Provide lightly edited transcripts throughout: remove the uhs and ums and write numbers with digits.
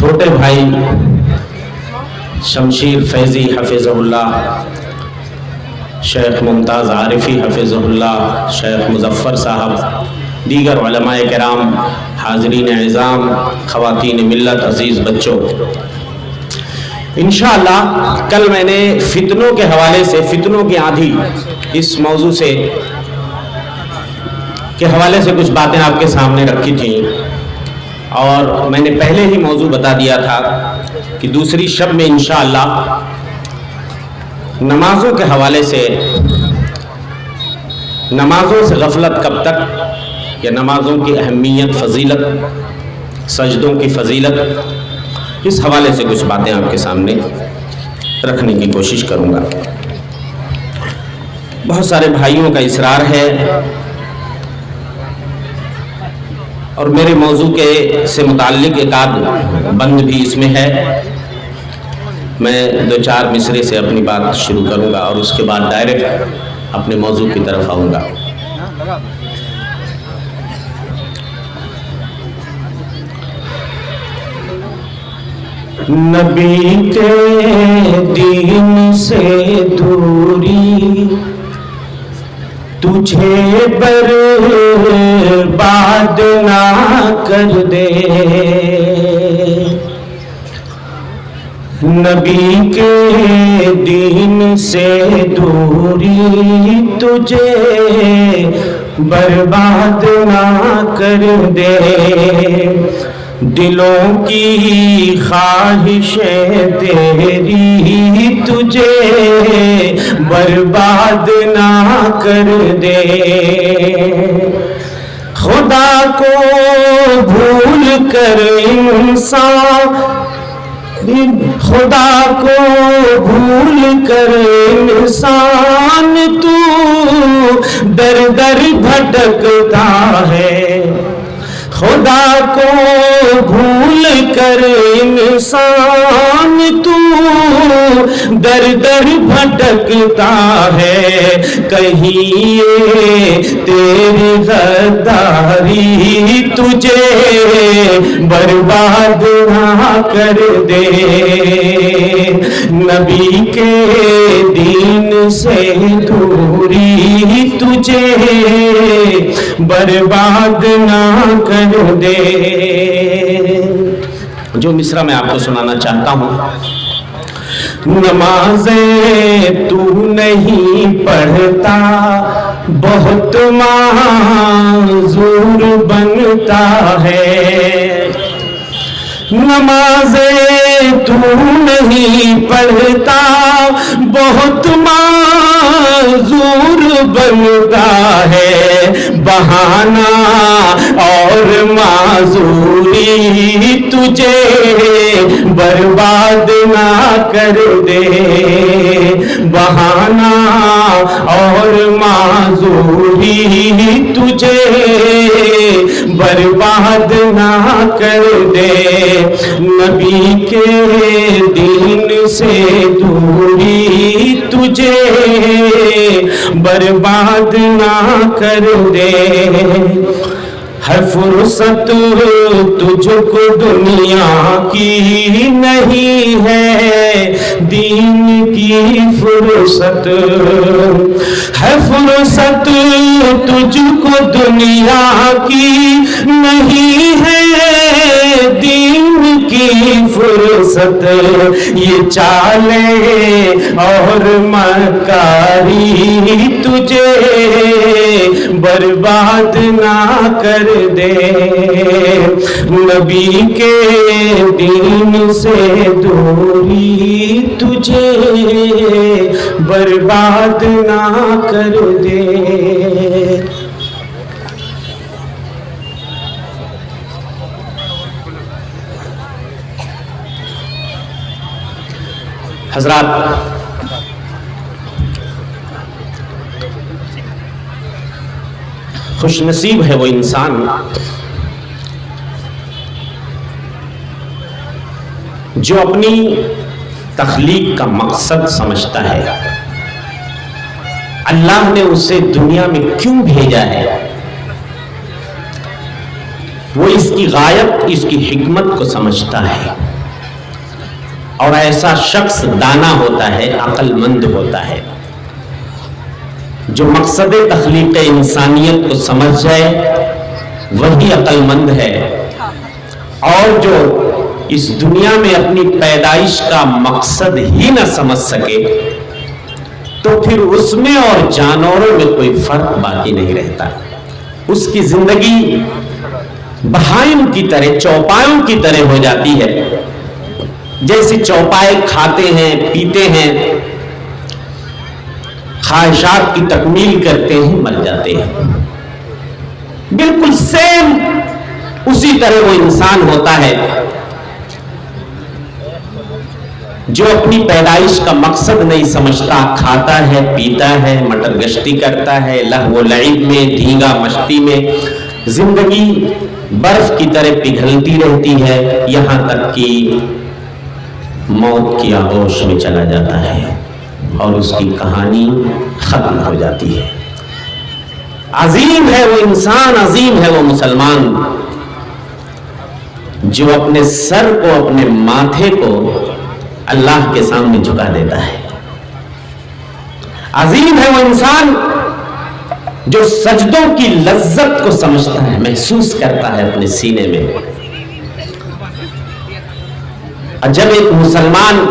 چھوٹے بھائی شمشیر فیضی حفظہ اللہ، شیخ ممتاز عارفی حفظہ اللہ، شیخ مظفر صاحب، دیگر علماء کرام، حاضرین اعظام، خواتین ملت، عزیز بچوں، انشاءاللہ کل میں نے فتنوں کے حوالے سے، فتنوں کی آندھی اس موضوع سے کے حوالے سے کچھ باتیں آپ کے سامنے رکھی تھیں، اور میں نے پہلے ہی موضوع بتا دیا تھا کہ دوسری شب میں انشاءاللہ نمازوں کے حوالے سے، نمازوں سے غفلت کب تک، یا نمازوں کی اہمیت، فضیلت، سجدوں کی فضیلت، اس حوالے سے کچھ باتیں آپ کے سامنے رکھنے کی کوشش کروں گا۔ بہت سارے بھائیوں کا اصرار ہے اور میرے موضوع کے سے متعلق ایک آدھ بند بھی اس میں ہے، میں دو چار مصرے سے اپنی بات شروع کروں گا اور اس کے بعد ڈائریکٹ اپنے موضوع کی طرف آؤں گا۔ نبی کے دین سے دوری تجھے برباد نہ کر دے، نبی کے دین سے دوری تجھے برباد نہ کر دے، دلوں کی خواہشیں تیری تجھے برباد نہ کر دے، خدا کو بھول کر انسان، خدا کو بھول کر انسان تو در در بھٹکتا ہے، خدا کو بھول کر انسان تو در در بھٹکتا ہے، کہیں یہ تیری غداری تجھے برباد نہ کر دے، نبی کے دین سے دوری تجھے برباد نہ کر دے۔ جو مصرع میں آپ کو سنانا چاہتا ہوں، نمازیں تو نہیں پڑھتا بہت معذور بنتا ہے، نمازیں تو نہیں پڑھتا بہت معذور بنتا ہے، بہانہ اور معذوری تجھے برباد نہ کر دے، بہانہ اور معذوری تجھے برباد نہ کر دے، نبی کے دین سے دوری تجھے برباد نہ کر دے، ہر فرصت تجھ کو دنیا کی نہیں ہے، دین کی فرصت، ہر فرصت تجھ کو دنیا کی نہیں ہے، دین کی فرصت، یہ چالیں اور مکاری تجھے برباد نہ کر دے، نبی کے دین سے دوری تجھے برباد نہ کر دے۔ حضرات، خوش نصیب ہے وہ انسان جو اپنی تخلیق کا مقصد سمجھتا ہے، اللہ نے اسے دنیا میں کیوں بھیجا ہے، وہ اس کی غایت، اس کی حکمت کو سمجھتا ہے۔ اور ایسا شخص دانا ہوتا ہے، عقل مند ہوتا ہے، جو مقصد تخلیق انسانیت کو سمجھ جائے وہی عقل مند ہے، اور جو اس دنیا میں اپنی پیدائش کا مقصد ہی نہ سمجھ سکے تو پھر اس میں اور جانوروں میں کوئی فرق باقی نہیں رہتا. اس کی زندگی بہائم کی طرح، چوپایوں کی طرح ہو جاتی ہے. جیسے چوپائے کھاتے ہیں، پیتے ہیں، خواہشات کی تکمیل کرتے ہیں، مر جاتے ہیں. بالکل سیم اسی طرح وہ انسان ہوتا ہے جو اپنی پیدائش کا مقصد نہیں سمجھتا، کھاتا ہے، پیتا ہے، مٹر گشتی کرتا ہے، لہو و لعب میں، دھینگا مشتی میں زندگی برف کی طرح پگھلتی رہتی ہے، یہاں تک کہ موت کی آغوش میں چلا جاتا ہے اور اس کی کہانی ختم ہو جاتی ہے. عظیم ہے وہ انسان، عظیم ہے وہ مسلمان جو اپنے سر کو، اپنے ماتھے کو اللہ کے سامنے جھکا دیتا ہے. عظیم ہے وہ انسان جو سجدوں کی لذت کو سمجھتا ہے، محسوس کرتا ہے اپنے سینے میں. اور جب ایک مسلمان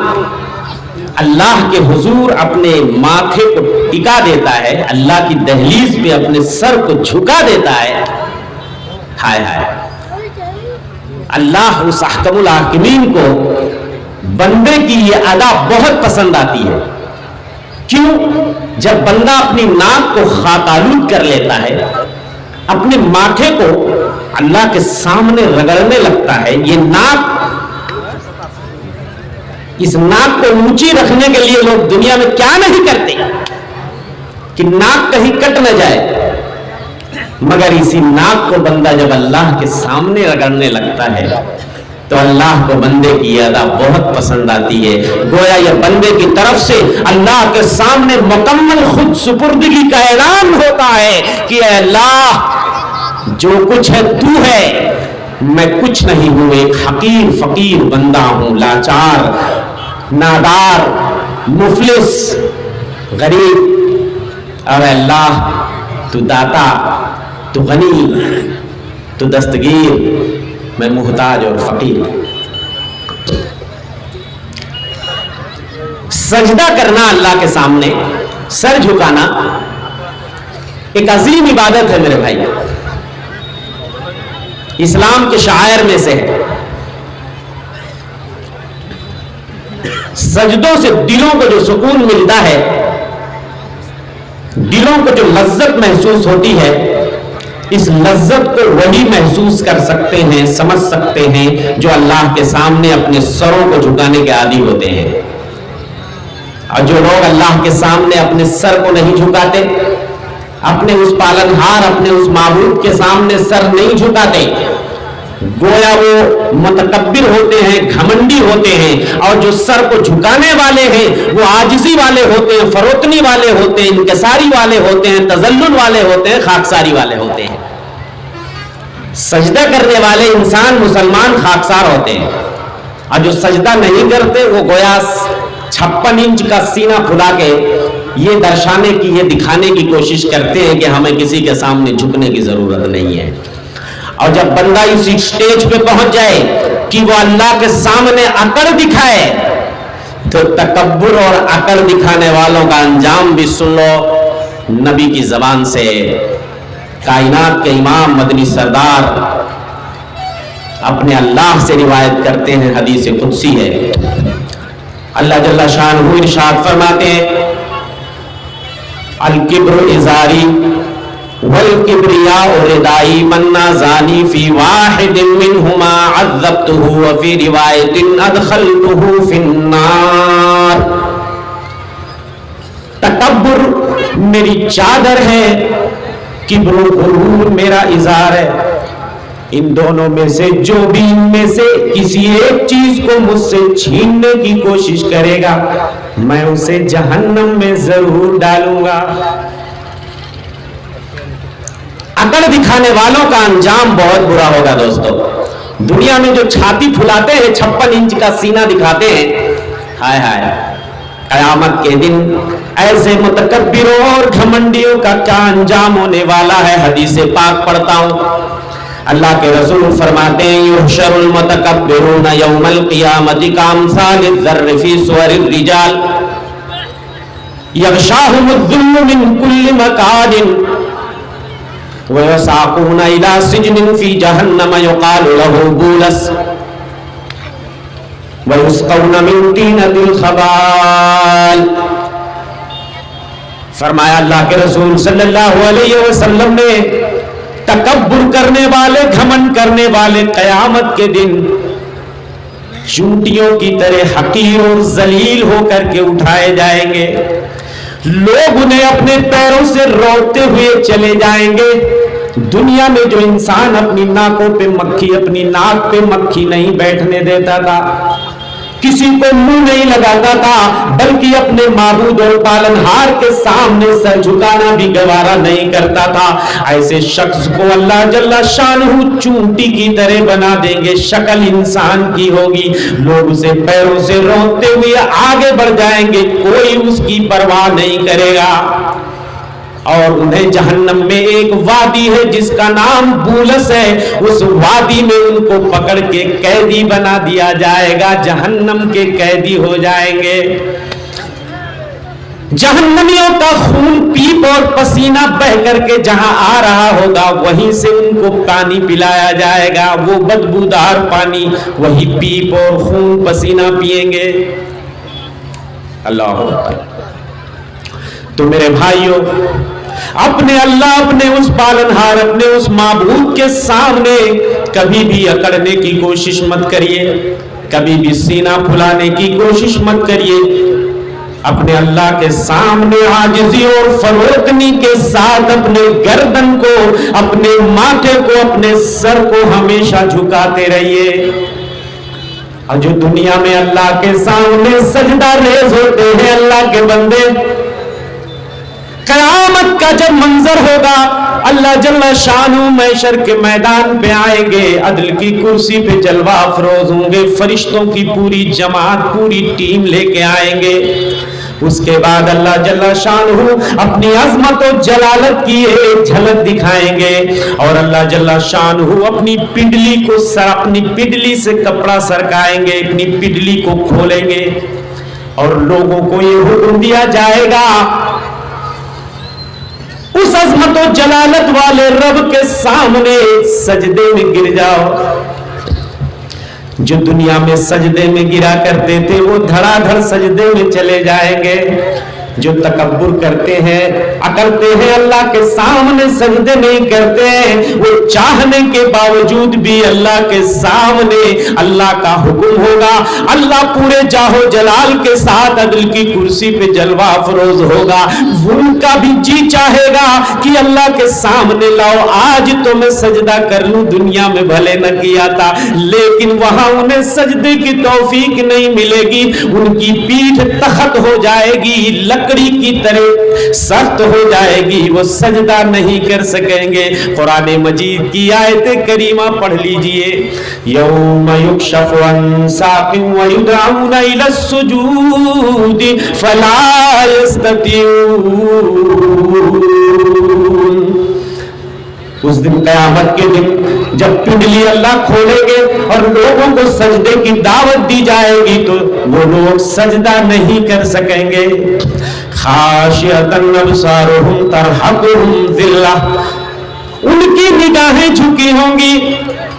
اللہ کے حضور اپنے ماتھے کو ٹکا دیتا ہے، اللہ کی دہلیز پہ اپنے سر کو جھکا دیتا ہے، ہائے ہائے، اللہ اس احکم الحاکمین کو بندے کی یہ ادا بہت پسند آتی ہے. کیوں؟ جب بندہ اپنی ناک کو خاک آلود کر لیتا ہے، اپنے ماتھے کو اللہ کے سامنے رگڑنے لگتا ہے. یہ ناک، اس ناک کو اونچی رکھنے کے لیے لوگ دنیا میں کیا نہیں کرتے کہ ناک کہیں کٹ نہ جائے، مگر اسی ناک کو بندہ جب اللہ کے سامنے رگڑنے لگتا ہے تو اللہ کو بندے کی یہ ادا بہت پسند آتی ہے. گویا یہ بندے کی طرف سے اللہ کے سامنے مکمل خود سپردگی کا اعلان ہوتا ہے کہ اے اللہ، جو کچھ ہے تو ہے، میں کچھ نہیں ہوں، ایک حقیر فقیر بندہ ہوں، لاچار، نادار، مفلس، غریب. اور اللہ تو داتا، تو غنی، تو دستگیر، میں محتاج اور فقیر. سجدہ کرنا اللہ کے سامنے، سر جھکانا ایک عظیم عبادت ہے میرے بھائی، اسلام کے شعائر میں سے ہے. سجدوں سے دلوں کو جو سکون ملتا ہے، دلوں کو جو لذت محسوس ہوتی ہے، اس لذت کو وہی محسوس کر سکتے ہیں، سمجھ سکتے ہیں جو اللہ کے سامنے اپنے سروں کو جھکانے کے عادی ہوتے ہیں. اور جو لوگ اللہ کے سامنے اپنے سر کو نہیں جھکاتے، اپنے اس پالنہار، اپنے اس معبود کے سامنے سر نہیں جھکاتے، گویا وہ متکبر ہوتے ہیں، گھمنڈی ہوتے ہیں. اور جو سر کو جھکانے والے ہیں وہ عاجزی والے ہوتے ہیں، فروتنی والے ہوتے ہیں، انکساری والے ہوتے ہیں، تذلل والے ہوتے ہیں، خاکساری والے ہوتے ہیں. سجدہ کرنے والے انسان مسلمان خاکسار ہوتے ہیں، اور جو سجدہ نہیں کرتے وہ گویا 56 انچ کا سینہ کھلا کے یہ درشانے کی، یہ دکھانے کی کوشش کرتے ہیں کہ ہمیں کسی کے سامنے جھکنے کی ضرورت نہیں ہے. اور جب بندہ اس سٹیج پہ پہنچ جائے کہ وہ اللہ کے سامنے اکڑ دکھائے تو تکبر اور اکڑ دکھانے والوں کا انجام بھی سن لو. نبی کی زبان سے کائنات کے امام مدنی سردار اپنے اللہ سے روایت کرتے ہیں، حدیث قدسی ہے. اللہ جل شانہ ارشاد فرماتے ہیں، الکبر ازاری والکبریاء ردائی من نازانی فی واحد منہما عذبتہ وفی روایت ادخلتہ فی النار. تکبر میری چادر ہے، کبر و غرور میرا ازار ہے. ان دونوں میں سے جو بھی ان میں سے کسی ایک چیز کو مجھ سے چھیننے کی کوشش کرے گا میں اسے جہنم میں ضرور ڈالوں گا. عقل دکھانے والوں کا انجام بہت برا ہوگا دوستو. دنیا میں جو چھاتی پھلاتے ہیں، 56 انچ کا سینہ دکھاتے ہیں، ہائے ہائے قیامت کے دن ایسے متکبروں اور گھمنڈیوں کا کیا انجام ہونے والا ہے. حدیث پاک پڑھتا ہوں, اللہ کے رسول فرماتے ہیں یحشر المتکبرون یوم القیامت کامثال الذر فی صور الرجال یغشاہم الذل من کل مکان ویساقون الی سجن فی جہنم یقال له بولس وَيُسْقَوْنَ مِن طِينَةِ الْخَبَالِ. فرمایا اللہ کے رسول صلی اللہ علیہ وسلم نے تکبر کرنے والے, گھمنڈ کرنے والے قیامت کے دن چونٹیوں کی طرح حقیر اور ذلیل ہو کر کے اٹھائے جائیں گے. لوگ انہیں اپنے پیروں سے روتے ہوئے چلے جائیں گے. دنیا میں جو انسان اپنی ناکوں پہ مکھی, اپنی ناک پہ مکھی نہیں بیٹھنے دیتا تھا, کسی کو منہ نہیں لگاتا تھا, بلکہ اپنے معبود اور پالنہار کے سامنے سر جھکانا بھی گوارا نہیں کرتا تھا, ایسے شخص کو اللہ جل شانہ چونٹی کی طرح بنا دیں گے. شکل انسان کی ہوگی, لوگ اسے پیروں سے روتے ہوئے آگے بڑھ جائیں گے, کوئی اس کی پرواہ نہیں کرے گا. اور انہیں جہنم میں ایک وادی ہے جس کا نام بولس ہے, اس وادی میں ان کو پکڑ کے قیدی بنا دیا جائے گا, جہنم کے قیدی ہو جائیں گے. جہنمیوں کا خون پیپ اور پسینہ بہ کر کے جہاں آ رہا ہوگا وہیں سے ان کو پانی پلایا جائے گا. وہ بدبودار پانی وہی پیپ اور خون پسینہ پیئیں گے. اللہ اکبر. تو میرے بھائیوں, اپنے اللہ, اپنے اس پالنہار, اپنے اس معبود کے سامنے کبھی بھی اکڑنے کی کوشش مت کریے, کبھی بھی سینہ پھلانے کی کوشش مت کریے. اپنے اللہ کے سامنے عاجزی اور فروتنی کے ساتھ اپنے گردن کو, اپنے ماتھے کو, اپنے سر کو ہمیشہ جھکاتے رہیے. اور جو دنیا میں اللہ کے سامنے سجدہ ریز ہوتے ہیں اللہ کے بندے, قیامت کا جب منظر ہوگا, اللہ جل شانہ محشر کے میدان پہ آئیں گے, عدل کی کرسی پہ جلوہ افروز ہوں گے, فرشتوں کی پوری جماعت, پوری ٹیم لے کے آئیں گے. اس کے بعد اللہ جل شانہ اپنی عظمت و جلالت کی ایک جھلک دکھائیں گے, اور اللہ جل شانہ اپنی پنڈلی کو اپنی پنڈلی سے کپڑا سرکائیں گے, اپنی پنڈلی کو کھولیں گے, اور لوگوں کو یہ حکم دیا جائے گا اس عظمت و جلالت والے رب کے سامنے سجدے میں گر جاؤ. جو دنیا میں سجدے میں گرا کرتے تھے وہ دھڑا دھڑ سجدے میں چلے جائیں گے. جو تکبر کرتے ہیں, اکڑتے ہیں, اللہ کے سامنے سجدے نہیں کرتے ہیں, وہ چاہنے کے باوجود بھی اللہ کے سامنے اللہ کا حکم ہوگا, اللہ پورے جاہو جلال کے ساتھ عدل کی کرسی پہ جلوہ افروز ہوگا. ان کا بھی جی چاہے گا کہ اللہ کے سامنے لاؤ, آج تو میں سجدہ کر لوں, دنیا میں بھلے نہ کیا تھا, لیکن وہاں انہیں سجدے کی توفیق نہیں ملے گی. ان کی پیٹھ تخت ہو جائے گی, لکڑی کی طرح سخت ہو جائے گی, وہ سجدہ نہیں کر سکیں گے. قرآن مجید کی آیت کریمہ پڑھ لیجئے, یوم یکشف عن ساق ویدعون الی السجود فلا یستطیعون. اس دن, قیامت کے دن جب پنڈلی اللہ کھولیں گے اور لوگوں کو سجدے کی دعوت دی جائے گی تو وہ لوگ سجدہ نہیں کر سکیں گے. خاشعۃ ابصارہم ترہقہم ذلہ, ان کی نگاہیں جھکی ہوں گی,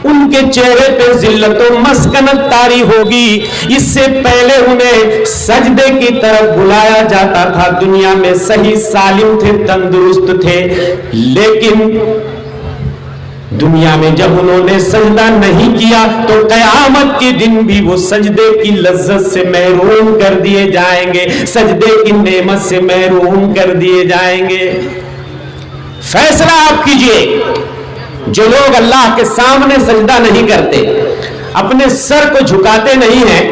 ان کے چہرے پہ ذلت و مسکنت طاری ہوگی. اس سے پہلے انہیں سجدے کی طرف بلایا جاتا تھا, دنیا میں صحیح سالم تھے, تندرست تھے, لیکن دنیا میں جب انہوں نے سجدہ نہیں کیا تو قیامت کے دن بھی وہ سجدے کی لذت سے محروم کر دیے جائیں گے, سجدے کی نعمت سے محروم کر دیے جائیں گے. فیصلہ آپ کیجئے, جو لوگ اللہ کے سامنے سجدہ نہیں کرتے, اپنے سر کو جھکاتے نہیں ہیں,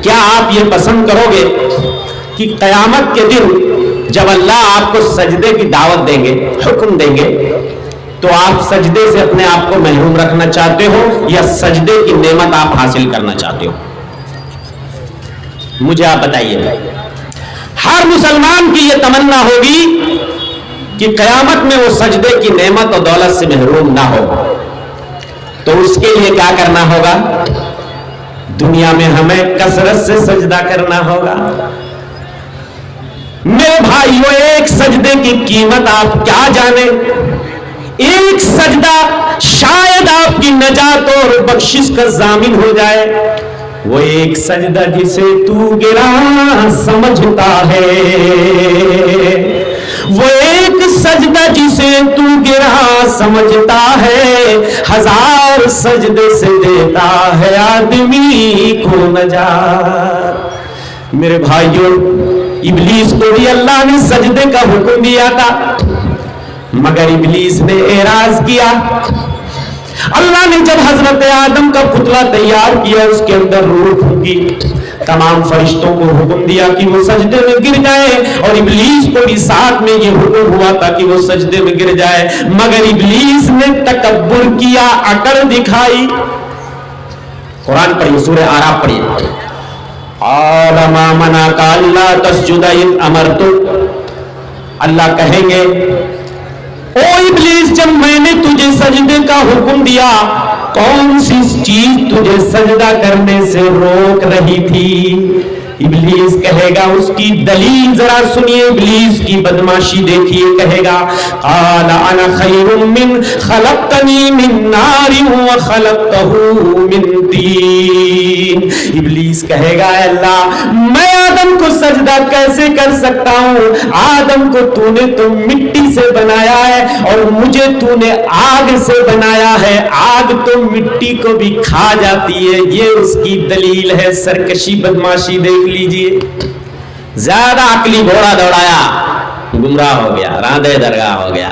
کیا آپ یہ پسند کرو گے کہ قیامت کے دن جب اللہ آپ کو سجدے کی دعوت دیں گے, حکم دیں گے, تو آپ سجدے سے اپنے آپ کو محروم رکھنا چاہتے ہو یا سجدے کی نعمت آپ حاصل کرنا چاہتے ہو؟ مجھے آپ بتائیے، ہر مسلمان کی یہ تمنا ہوگی کہ قیامت میں وہ سجدے کی نعمت اور دولت سے محروم نہ ہو، تو اس کے لیے کیا کرنا ہوگا؟ دنیا میں ہمیں کثرت سے سجدہ کرنا ہوگا۔ میرے بھائیو، ایک سجدے کی قیمت آپ کیا جانیں؟ ایک سجدہ شاید آپ کی نجات اور بخشش کا ضامن ہو جائے۔ وہ ایک سجدہ جسے تو گراں سمجھتا ہے، وہ ایک سجدہ جسے تو گراں سمجھتا ہے، ہزار سجدے سے دیتا ہے آدمی کو نجات۔ میرے بھائیوں، ابلیس کو بھی اللہ نے سجدے کا حکم دیا تھا، مگر ابلیس نے اعراض کیا۔ اللہ نے جب حضرت آدم کا پتلا تیار کیا، اس کے اندر روح پھونکی، تمام فرشتوں کو حکم دیا کہ وہ سجدے میں گر جائے، اور ابلیس کو بھی ساتھ میں یہ حکم ہوا تھا کہ وہ سجدے میں گر جائے، مگر ابلیس نے تکبر کیا، عقل دکھائی۔ قرآن پڑھیے، سورہ اعراف پڑھیے، قال ما منعك الا تسجد اذ امرتك۔ اللہ کہیں گے، او ابلیس، جب میں نے تجھے سجدے کا حکم دیا، کون سی چیز تجھے سجدہ کرنے سے روک رہی تھی؟ ابلیس کہے گا، اس کی دلیل ذرا سنیے، ابلیس کی بدماشی دیکھیے، کہے گا قال انا خیر من خلقتنی من نار وخلقته من طین۔ ابلیس کہے گا، اے اللہ، میں آدم کو سجدہ کیسے کر سکتا ہوں؟ آدم کو تو نے تو مٹی سے بنایا ہے اور مجھے تو نے آگ سے بنایا ہے، آگ تو مٹی کو بھی کھا جاتی ہے۔ یہ اس کی دلیل ہے۔ سرکشی بدماشی دیکھ لیجئے، زیادہ عقلی گھوڑا دوڑایا، گمراہ ہو گیا، راندے درگاہ ہو گیا۔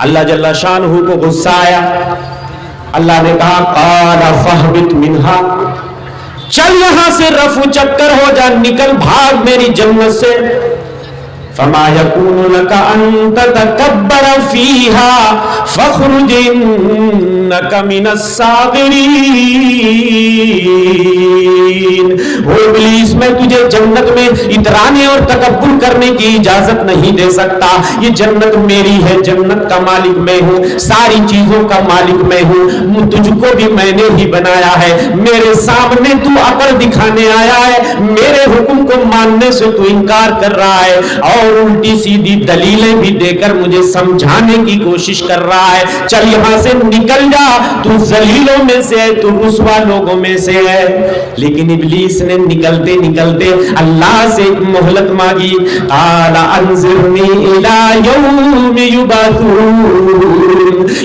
اللہ جل شانہ کو غصہ آیا، اللہ نے کہا قال فاہبط منہا، چل یہاں سے رفو چکر ہو جا، نکل بھاگ میری جنت سے۔ فما يكون لك أن تتكبر فيها فاخرج إنك من الصاغرين۔ وہ ابلیس، میں تجھے جنت میں اترانے اور تکبر کرنے کی اجازت نہیں دے سکتا۔ یہ جنت میری ہے، جنت کا مالک میں ہوں، ساری چیزوں کا مالک میں ہوں، تجھ کو بھی میں نے ہی بنایا ہے۔ میرے سامنے تو عقل دکھانے آیا ہے، میرے حکم کو ماننے سے تو انکار کر رہا ہے، اور الٹی سیدھی دلیلیں بھی دے کر مجھے سمجھانے کی کوشش کر رہا ہے۔ چل یہاں سے نکل جا، تو ذلیلوں میں سے ہے، تو رسوا لوگوں میں سے ہے۔ لیکن ابلیس نے نکلتے نکلتے اللہ سے مہلت مانگی، قال انظرنی الی یوم یبعثون۔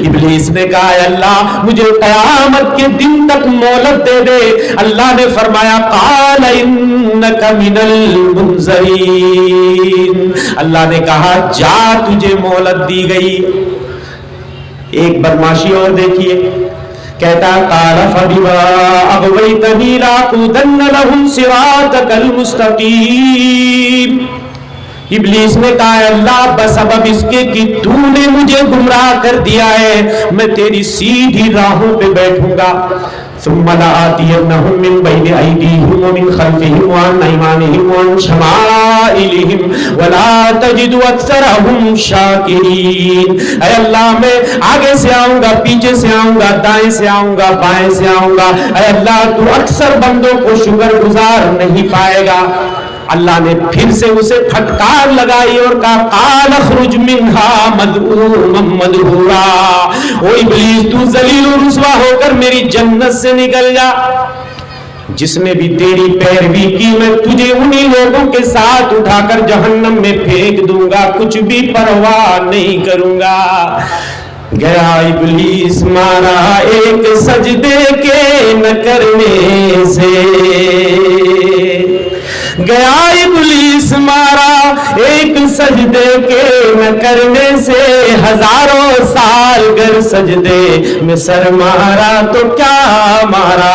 ابلیس نے کہا، اے اللہ، مجھے قیامت کے دن تک مہلت دے دے۔ اللہ نے فرمایا قال انک من المنظرین۔ اللہ نے کہا جا، تجھے مہلت دی گئی۔ ایک بدماشی اور دیکھیے، کہتا قال فبما اغویتنی لاقعدن لهم صراطک المستقیم۔ ابلیس نے کہا، اے اللہ، بسبب اس کے کہ تو نے مجھے گمراہ کر دیا ہے، میں تیری سیدھی راہوں پہ بیٹھوں گا۔ ثم لآتینہم من بین ایدیہم ومن خلفہم وعن ایمانہم وعن شمائلہم ولا تجد اکثرہم شاکرین۔ اے اللہ، میں آگے سے آؤں گا، پیچھے سے آؤں گا، دائیں سے آؤں گا، بائیں سے آؤں گا، اے اللہ تو اکثر بندوں کو شکر گزار نہیں پائے گا۔ اللہ نے پھر سے اسے پھٹکار لگائی اور کہا قال اخرج منها مذءوما مدحورا۔ او ابلیس، تو ذلیل و رسوا ہو کر میری جنت سے نکل جا۔ جس نے بھی تیری پیروی کی، میں تجھے انہی لوگوں کے ساتھ اٹھا کر جہنم میں پھینک دوں گا، کچھ بھی پرواہ نہیں کروں گا۔ گیا ابلیس مارا ایک سجدے کے نہ کرنے سے، گیا ابلیس مارا ایک سجدے کے نہ کرنے سے، ہزاروں سال گر سجدے میں سر مارا تو کیا مارا،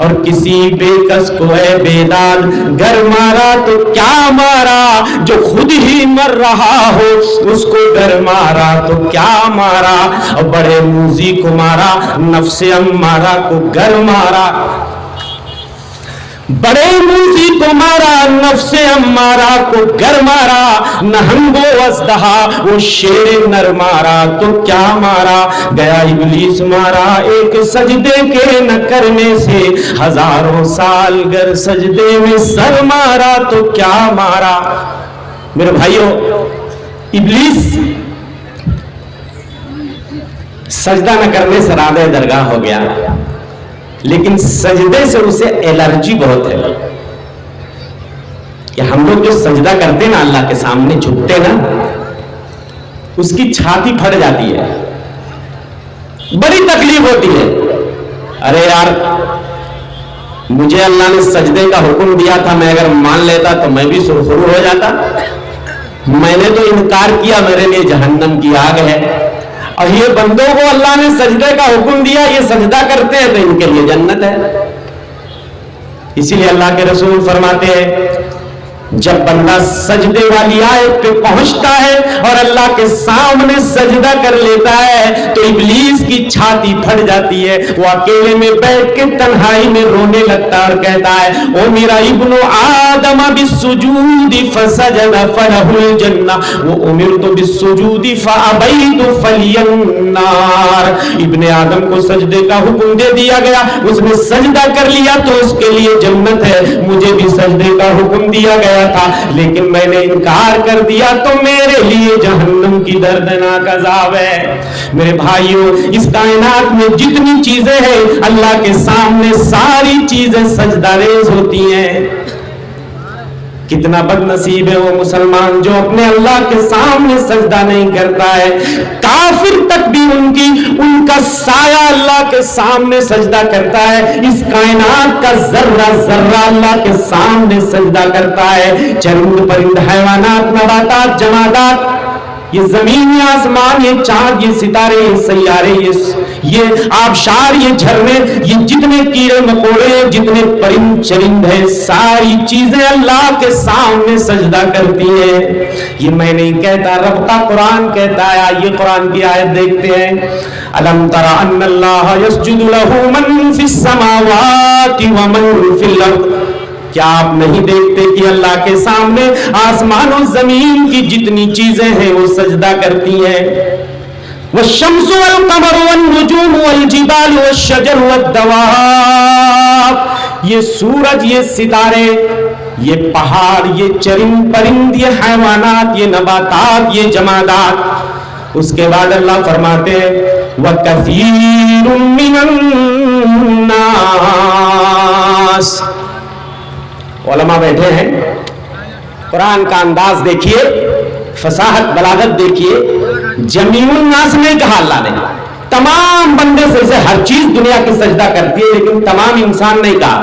اور کسی بے کس کو اے بیدان گر مارا تو کیا مارا، جو خود ہی مر رہا ہو اس کو گر مارا تو کیا مارا، اور بڑے موذی کو مارا، نفس امارہ کو گر مارا۔ بڑے موسی کو مارا، نفس امارہ کو گر مارا، نہنگ و اژدہا وہ شیر نر مارا تو کیا مارا، گیا ابلیس مارا ایک سجدے کے نہ کرنے سے، ہزاروں سال گر سجدے میں سر مارا تو کیا مارا۔ میرے بھائیوں، ابلیس سجدہ نہ کرنے سے رادہ درگاہ ہو گیا، لیکن سجدے سے اسے الرجی بہت ہے کہ ہم لوگ جو سجدہ کرتے نا اللہ کے سامنے جھکتے نا، اس کی چھاتی پھٹ جاتی ہے، بڑی تکلیف ہوتی ہے۔ ارے یار، مجھے اللہ نے سجدے کا حکم دیا تھا، میں اگر مان لیتا تو میں بھی سرخرو ہو جاتا، میں نے تو انکار کیا، میرے لیے جہنم کی آگ ہے، اور یہ بندوں کو اللہ نے سجدے کا حکم دیا، یہ سجدہ کرتے ہیں تو ان کے لیے جنت ہے۔ اسی لیے اللہ کے رسول فرماتے ہیں جب بندہ سجدے والی آیت پہ پہنچتا ہے اور اللہ کے سامنے سجدہ کر لیتا ہے تو ابلیس کی چھاتی پھٹ جاتی ہے، وہ اکیلے میں بیٹھ کے تنہائی میں رونے لگتا اور کہتا ہے او میرا ابن آدم بالسجود فسجد فلہ الجنہ وامرت بالسجود فابیت فلی النار۔ ابن آدم کو سجدے کا حکم دے دیا گیا، اس نے سجدہ کر لیا تو اس کے لیے جنت ہے، مجھے بھی سجدے کا حکم دیا گیا تھا لیکن میں نے انکار کر دیا تو میرے لیے جہنم کی دردناک عذاب ہے۔ میرے بھائیوں، اس کائنات میں جتنی چیزیں ہیں اللہ کے سامنے ساری چیزیں سجدہ ریز ہوتی ہیں۔ کتنا بد نصیب ہے وہ مسلمان جو اپنے اللہ کے سامنے سجدہ نہیں کرتا ہے۔ کافر تک بھی ان کا سایہ اللہ کے سامنے سجدہ کرتا ہے، اس کائنات کا ذرہ ذرہ اللہ کے سامنے سجدہ کرتا ہے۔ چرند پرند حیوانات، نباتات، جمادات، یہ زمین، یہ آسمان، یہ چاند، یہ ستارے، یہ سیارے، یہ آبشار، یہ جھرنے، یہ جتنے کیڑے مکوڑے، جتنے پرند چرند ہیں، ساری چیزیں اللہ کے سامنے سجدہ کرتی ہیں۔ یہ میں نہیں کہتا، رب کا قرآن کہتا ہے۔ یہ قرآن کی آیت دیکھتے ہیں، الم تر ان اللہ یسجد لہ من فی السماوات ومن فی الارض، کیا آپ نہیں دیکھتے کہ اللہ کے سامنے آسمان و زمین کی جتنی چیزیں ہیں وہ سجدہ کرتی ہیں؟ والشمس والقمر والنجوم والجبال والشجر والدواب، یہ سورج، یہ ستارے، یہ پہاڑ، یہ چرند پرند، یہ حیوانات، یہ نباتات، یہ جمادات۔ اس کے بعد اللہ فرماتے ہیں وَكَثِيرٌ مِّنَ النَّاسِ، علماء بیٹھے ہیں، قرآن کا انداز دیکھیے، فصاحت بلاغت دیکھیے، جمیع الناس نہیں کہا اللہ نے، تمام بندے سے ہر چیز دنیا کی سجدہ کرتی ہے لیکن تمام انسان نہیں کہا۔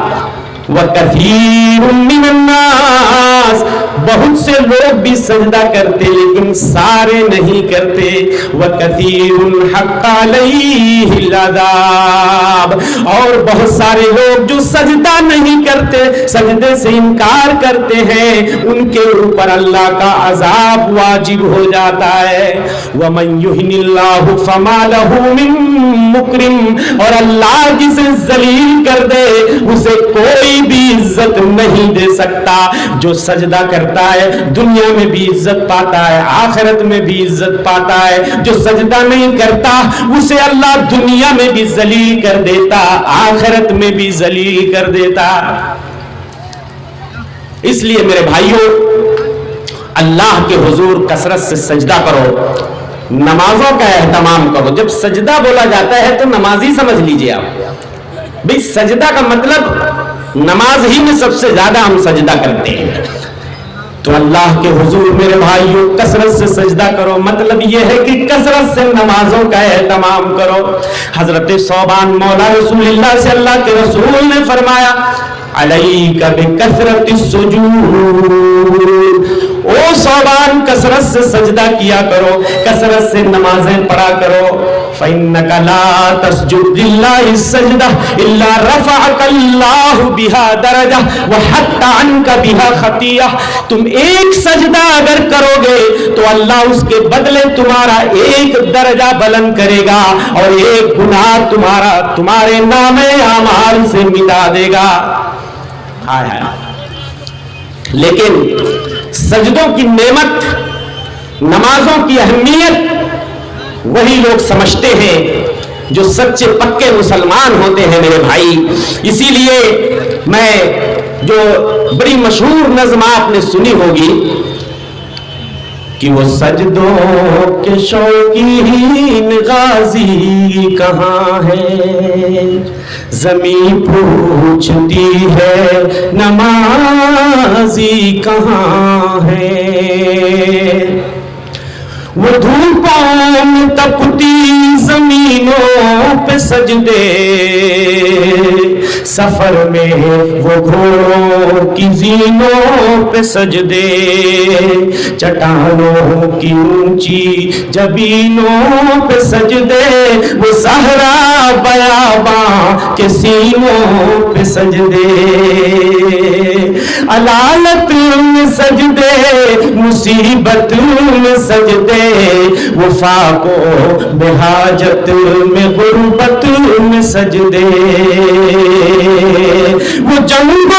وَكَثِيرٌ مِّنَ النَّاسِ، بہت سے لوگ بھی سجدہ کرتے لیکن سارے نہیں کرتے۔ وَكَثِيرٌ حَقَّ عَلَيْهِ الْعَذَابُ، اور بہت سارے لوگ جو سجدہ نہیں کرتے، سجدے سے انکار کرتے ہیں، ان کے اوپر اللہ کا عذاب واجب ہو جاتا ہے۔ وَمَن يُهِنِ اللَّهُ فَمَا لَهُ مِن مُّكْرِمٍ، اور اللہ جسے ذلیل کر دے اسے کوئی بھی عزت نہیں دے سکتا۔ جو سجدہ کرتا ہے دنیا میں بھی عزت پاتا ہے، آخرت میں بھی عزت پاتا ہے۔ جو سجدہ نہیں کرتا اسے اللہ دنیا میں بھی ذلیل کر دیتا، آخرت میں بھی ذلیل کر دیتا۔ اس لیے میرے بھائیوں، اللہ کے حضور کثرت سے سجدہ کرو، نمازوں کا اہتمام کرو۔ جب سجدہ بولا جاتا ہے تو نمازی سمجھ لیجئے آپ، بھئی سجدہ کا مطلب نماز ہی میں سب سے زیادہ ہم سجدہ کرتے ہیں۔ تو اللہ کے حضور میرے بھائیوں کثرت سے سجدہ کرو، مطلب یہ ہے کہ کثرت سے نمازوں کا اہتمام کرو۔ حضرت ثوبان مولا رسول اللہ سے اللہ کے رسول نے فرمایا علیک بکثرت السجود، او ثوبان کثرت سے سجدہ کیا کرو، کثرت سے نمازیں پڑھا کرو۔ فَإِنَّكَ لَا تَسْجُدْ لِلَّهِ السَّجْدَةَ إِلَّا رَفَعَكَ اللَّهُ بِهَا دَرَجَةً وَحَطَّ عَنْكَ بِهَا خَطِيئَةً، تم ایک سجدہ اگر کرو گے تو اللہ اس کے بدلے تمہارا ایک درجہ بلند کرے گا اور ایک گناہ تمہارے نامے اعمال سے مٹا دے گا۔ ہائے ہائے، لیکن سجدوں کی نعمت، نمازوں کی اہمیت وہی لوگ سمجھتے ہیں جو سچے پکے مسلمان ہوتے ہیں میرے بھائی۔ اسی لیے میں جو بڑی مشہور نظم آپ نے سنی ہوگی کہ وہ سجدوں کے شوقین غازی کہاں ہے، زمین پوچھتی ہے نمازی کہاں ہے، وہ دھوپوں میں تپتی زمینوں پہ سجدے، سفر میں وہ گھوڑوں کی زینوں پہ سجدے، چٹانوں کی اونچی جبینوں پہ سجدے، وہ صحرا بیاباں کے سینوں پہ سجدے، علالت میں سجدے، مصیبت میں سجدے، وفا کو بحاجت میں غربت میں سجدے، وہ جنگ و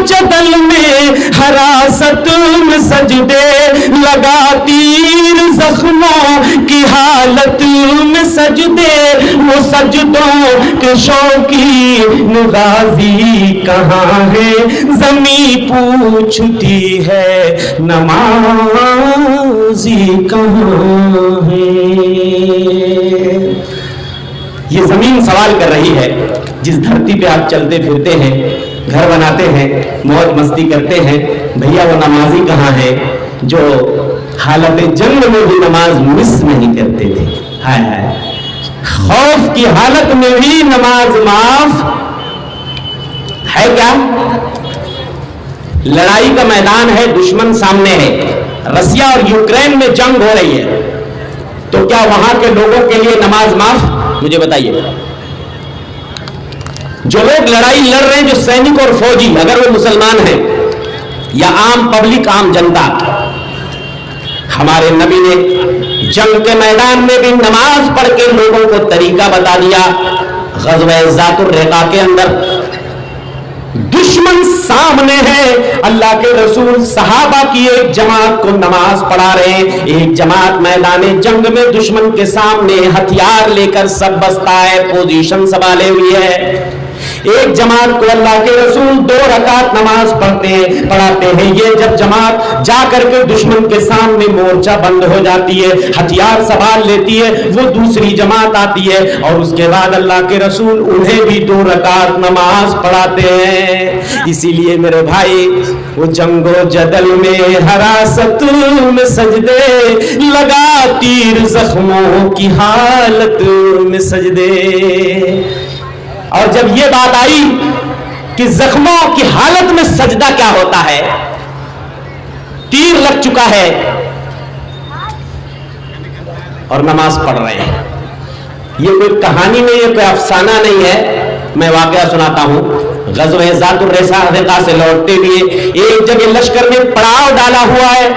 جدل میں حراست میں سجدے، لگا تیر زخموں کی حالت میں سجدے، وہ سجدوں کے شوقین غازی کہاں ہے، زمین پوچھتی ہے نمازی کہاں ہے۔ یہ زمین سوال کر رہی ہے، جس دھرتی پہ آپ چلتے پھرتے ہیں، گھر بناتے ہیں، موج مستی کرتے ہیں، بھیا وہ نمازی کہاں ہے جو حالت جنگ میں بھی نماز مس نہیں کرتے تھے؟ ہائے ہائے، خوف کی حالت میں بھی نماز معاف ہے کیا؟ لڑائی کا میدان ہے، دشمن سامنے ہے، رسیا اور یوکرین میں جنگ ہو رہی ہے، تو کیا وہاں کے لوگوں کے لیے نماز معاف؟ مجھے بتائیے۔ جو لوگ لڑائی لڑ رہے ہیں، جو سینک اور فوجی، اگر وہ مسلمان ہیں یا عام پبلک، عام جنتا، ہمارے نبی نے جنگ کے میدان میں بھی نماز پڑھ کے لوگوں کو طریقہ بتا دیا۔ غزوہ ذات الرقاع کے اندر دشمن سامنے ہے، اللہ کے رسول صحابہ کی ایک جماعت کو نماز پڑھا رہے ہیں، ایک جماعت میدان جنگ میں دشمن کے سامنے ہتھیار لے کر سب بستہ ہے، پوزیشن سنبھالے ہوئی ہے، ایک جماعت کو اللہ کے رسول 2 رکعت نماز پڑھاتے ہیں، یہ جب جماعت جا کر کے دشمن کے سامنے مورچہ بند ہو جاتی ہے، ہتھیار سنبھال لیتی ہے، وہ دوسری جماعت آتی ہے اور اس کے بعد اللہ کے رسول انہیں بھی 2 رکعت نماز پڑھاتے ہیں۔ اسی لیے میرے بھائی، وہ جنگ و جدل میں حراست میں سجدے، لگا تیر زخموں کی حالت میں سجدے۔ اور جب یہ بات آئی کہ زخموں کی حالت میں سجدہ کیا ہوتا ہے، تیر لگ چکا ہے اور نماز پڑھ رہے ہیں، یہ کوئی کہانی نہیں ہے، کوئی افسانہ نہیں ہے، میں واقعہ سناتا ہوں۔ غزوہ ذات الرقاع سے لوٹتے ہوئے ایک جگہ لشکر نے پڑاؤ ڈالا ہوا ہے،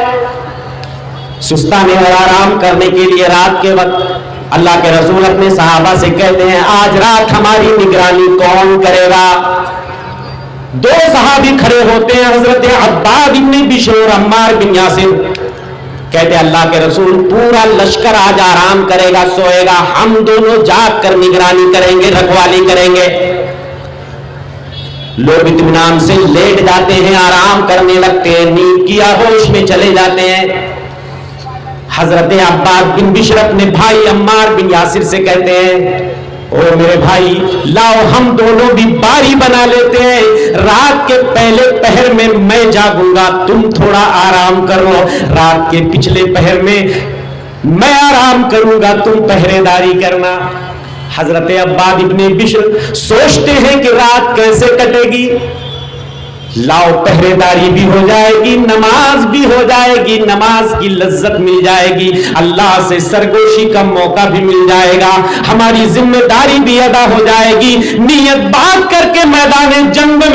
سستانے اور آرام کرنے کے لیے رات کے وقت اللہ کے رسول اپنے صحابہ سے کہتے ہیں آج رات ہماری نگرانی کون کرے گا؟ 2 صحابی کھڑے ہوتے ہیں، حضرت عباد بن بشر اور عمار بن یاسر، کہتے ہیں اللہ کے رسول پورا لشکر آج آرام کرے گا، سوئے گا، ہم دونوں جاگ کر نگرانی کریں گے، رکھوالی کریں گے۔ لوگ اطمینان سے لیٹ جاتے ہیں، آرام کرنے لگتے ہیں، نیند کی آغوش میں چلے جاتے ہیں۔ حضرت عباد بن بشر اپنے بھائی عمار بن یاسر سے کہتے ہیں او میرے بھائی، لاؤ ہم دونوں بھی باری بنا لیتے ہیں، رات کے پہلے پہر میں میں جاگوں گا، تم تھوڑا آرام کرو، رات کے پچھلے پہر میں میں آرام کروں گا، تم پہرے داری کرنا۔ حضرت عباد بن بشر سوچتے ہیں کہ رات کیسے کٹے گی، لاؤ پہرے داری بھی ہو جائے گی، نماز بھی ہو جائے گی، نماز کی لذت مل جائے گی، اللہ سے سرگوشی کا موقع بھی مل جائے گا، ہماری ذمہ داری بھی ادا ہو جائے گی۔ نیت باندھ کر کے میدان جنگ میں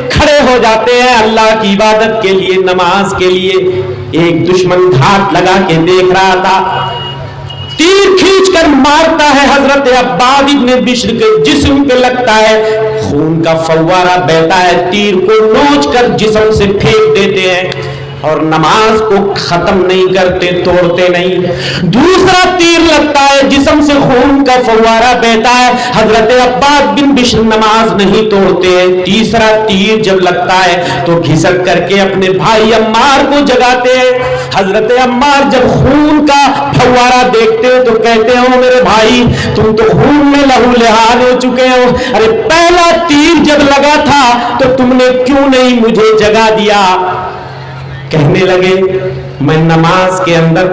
کھڑے ہو جاتے ہیں اللہ کی عبادت کے لیے، نماز کے لیے۔ ایک دشمن گھات لگا کے دیکھ رہا تھا، تیر کھینچ کر مارتا ہے، حضرت عباد بن بشر کے جسم پہ لگتا ہے، خون کا فوارہ بہتا ہے، تیر کو نوچ کر جسم سے پھینک دیتے ہیں اور نماز کو ختم نہیں کرتے، توڑتے نہیں۔ دوسرا تیر لگتا ہے، جسم سے خون کا فوارہ بہتا ہے، حضرت عباد بن بشر نماز نہیں توڑتے۔ تیسرا تیر جب لگتا ہے تو گھسٹ کر کے اپنے بھائی عمار کو جگاتے ہیں۔ حضرت عمار جب خون کا فوارہ دیکھتے ہیں تو کہتے ہو میرے بھائی تم تو خون میں لہو لہان ہو چکے ہو، ارے پہلا تیر جب لگا تھا تو تم نے کیوں نہیں مجھے جگا دیا؟ کہنے لگے میں نماز کے اندر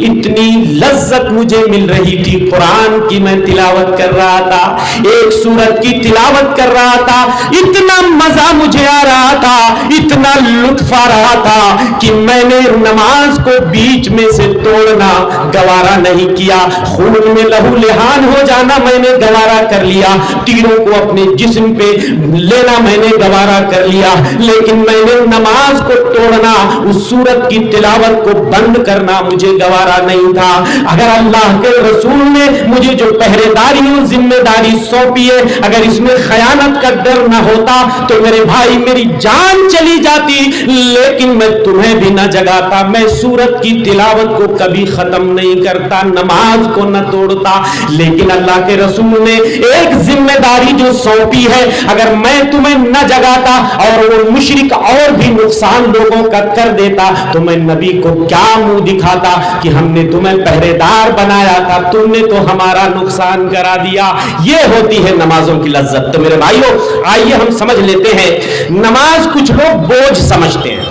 اتنی لذت مجھے مل رہی تھی، قرآن کی میں تلاوت کر رہا تھا، ایک سورت کی تلاوت کر رہا تھا، اتنا مزہ مجھے آ رہا تھا، اتنا لطف آ رہا تھا کہ میں نے نماز کو بیچ میں سے توڑنا گوارا نہیں کیا، خون میں لہو لہان ہو جانا میں نے گوارا کر لیا، تیروں کو اپنے جسم پہ لینا میں نے گوارا کر لیا، لیکن میں نے نماز کو توڑنا، اس سورت کی تلاوت کو بند کرنا مجھے گوارا نہیں تھا۔ اگر اللہ کے رسول نے مجھے جو پہرے داری اور ذمہ داری سونپی ہے، اگر اس میں خیانت کا ڈر نہ ہوتا تو میرے بھائی میری جان چلی جاتی، لیکن میں تمہیں بھی نہ جگاتا، میں سورت کی تلاوت کو کبھی ختم نہیں کرتا، نماز کو نہ توڑتا، لیکن اللہ کے رسول نے ایک ذمہ داری جو سونپی ہے، اگر میں تمہیں نہ جگاتا اور وہ مشرک اور بھی نقصان لوگوں کا کر دیتا تو میں نبی کو کیا منہ دکھاتا کہ ہم نے تمہیں پہرے دار بنایا تھا، تم نے تو ہمارا نقصان کرا دیا۔ یہ ہوتی ہے نمازوں کی لذت۔ تو میرے بھائیوں آئیے ہم سمجھ لیتے ہیں، نماز کچھ لوگ بوجھ سمجھتے ہیں،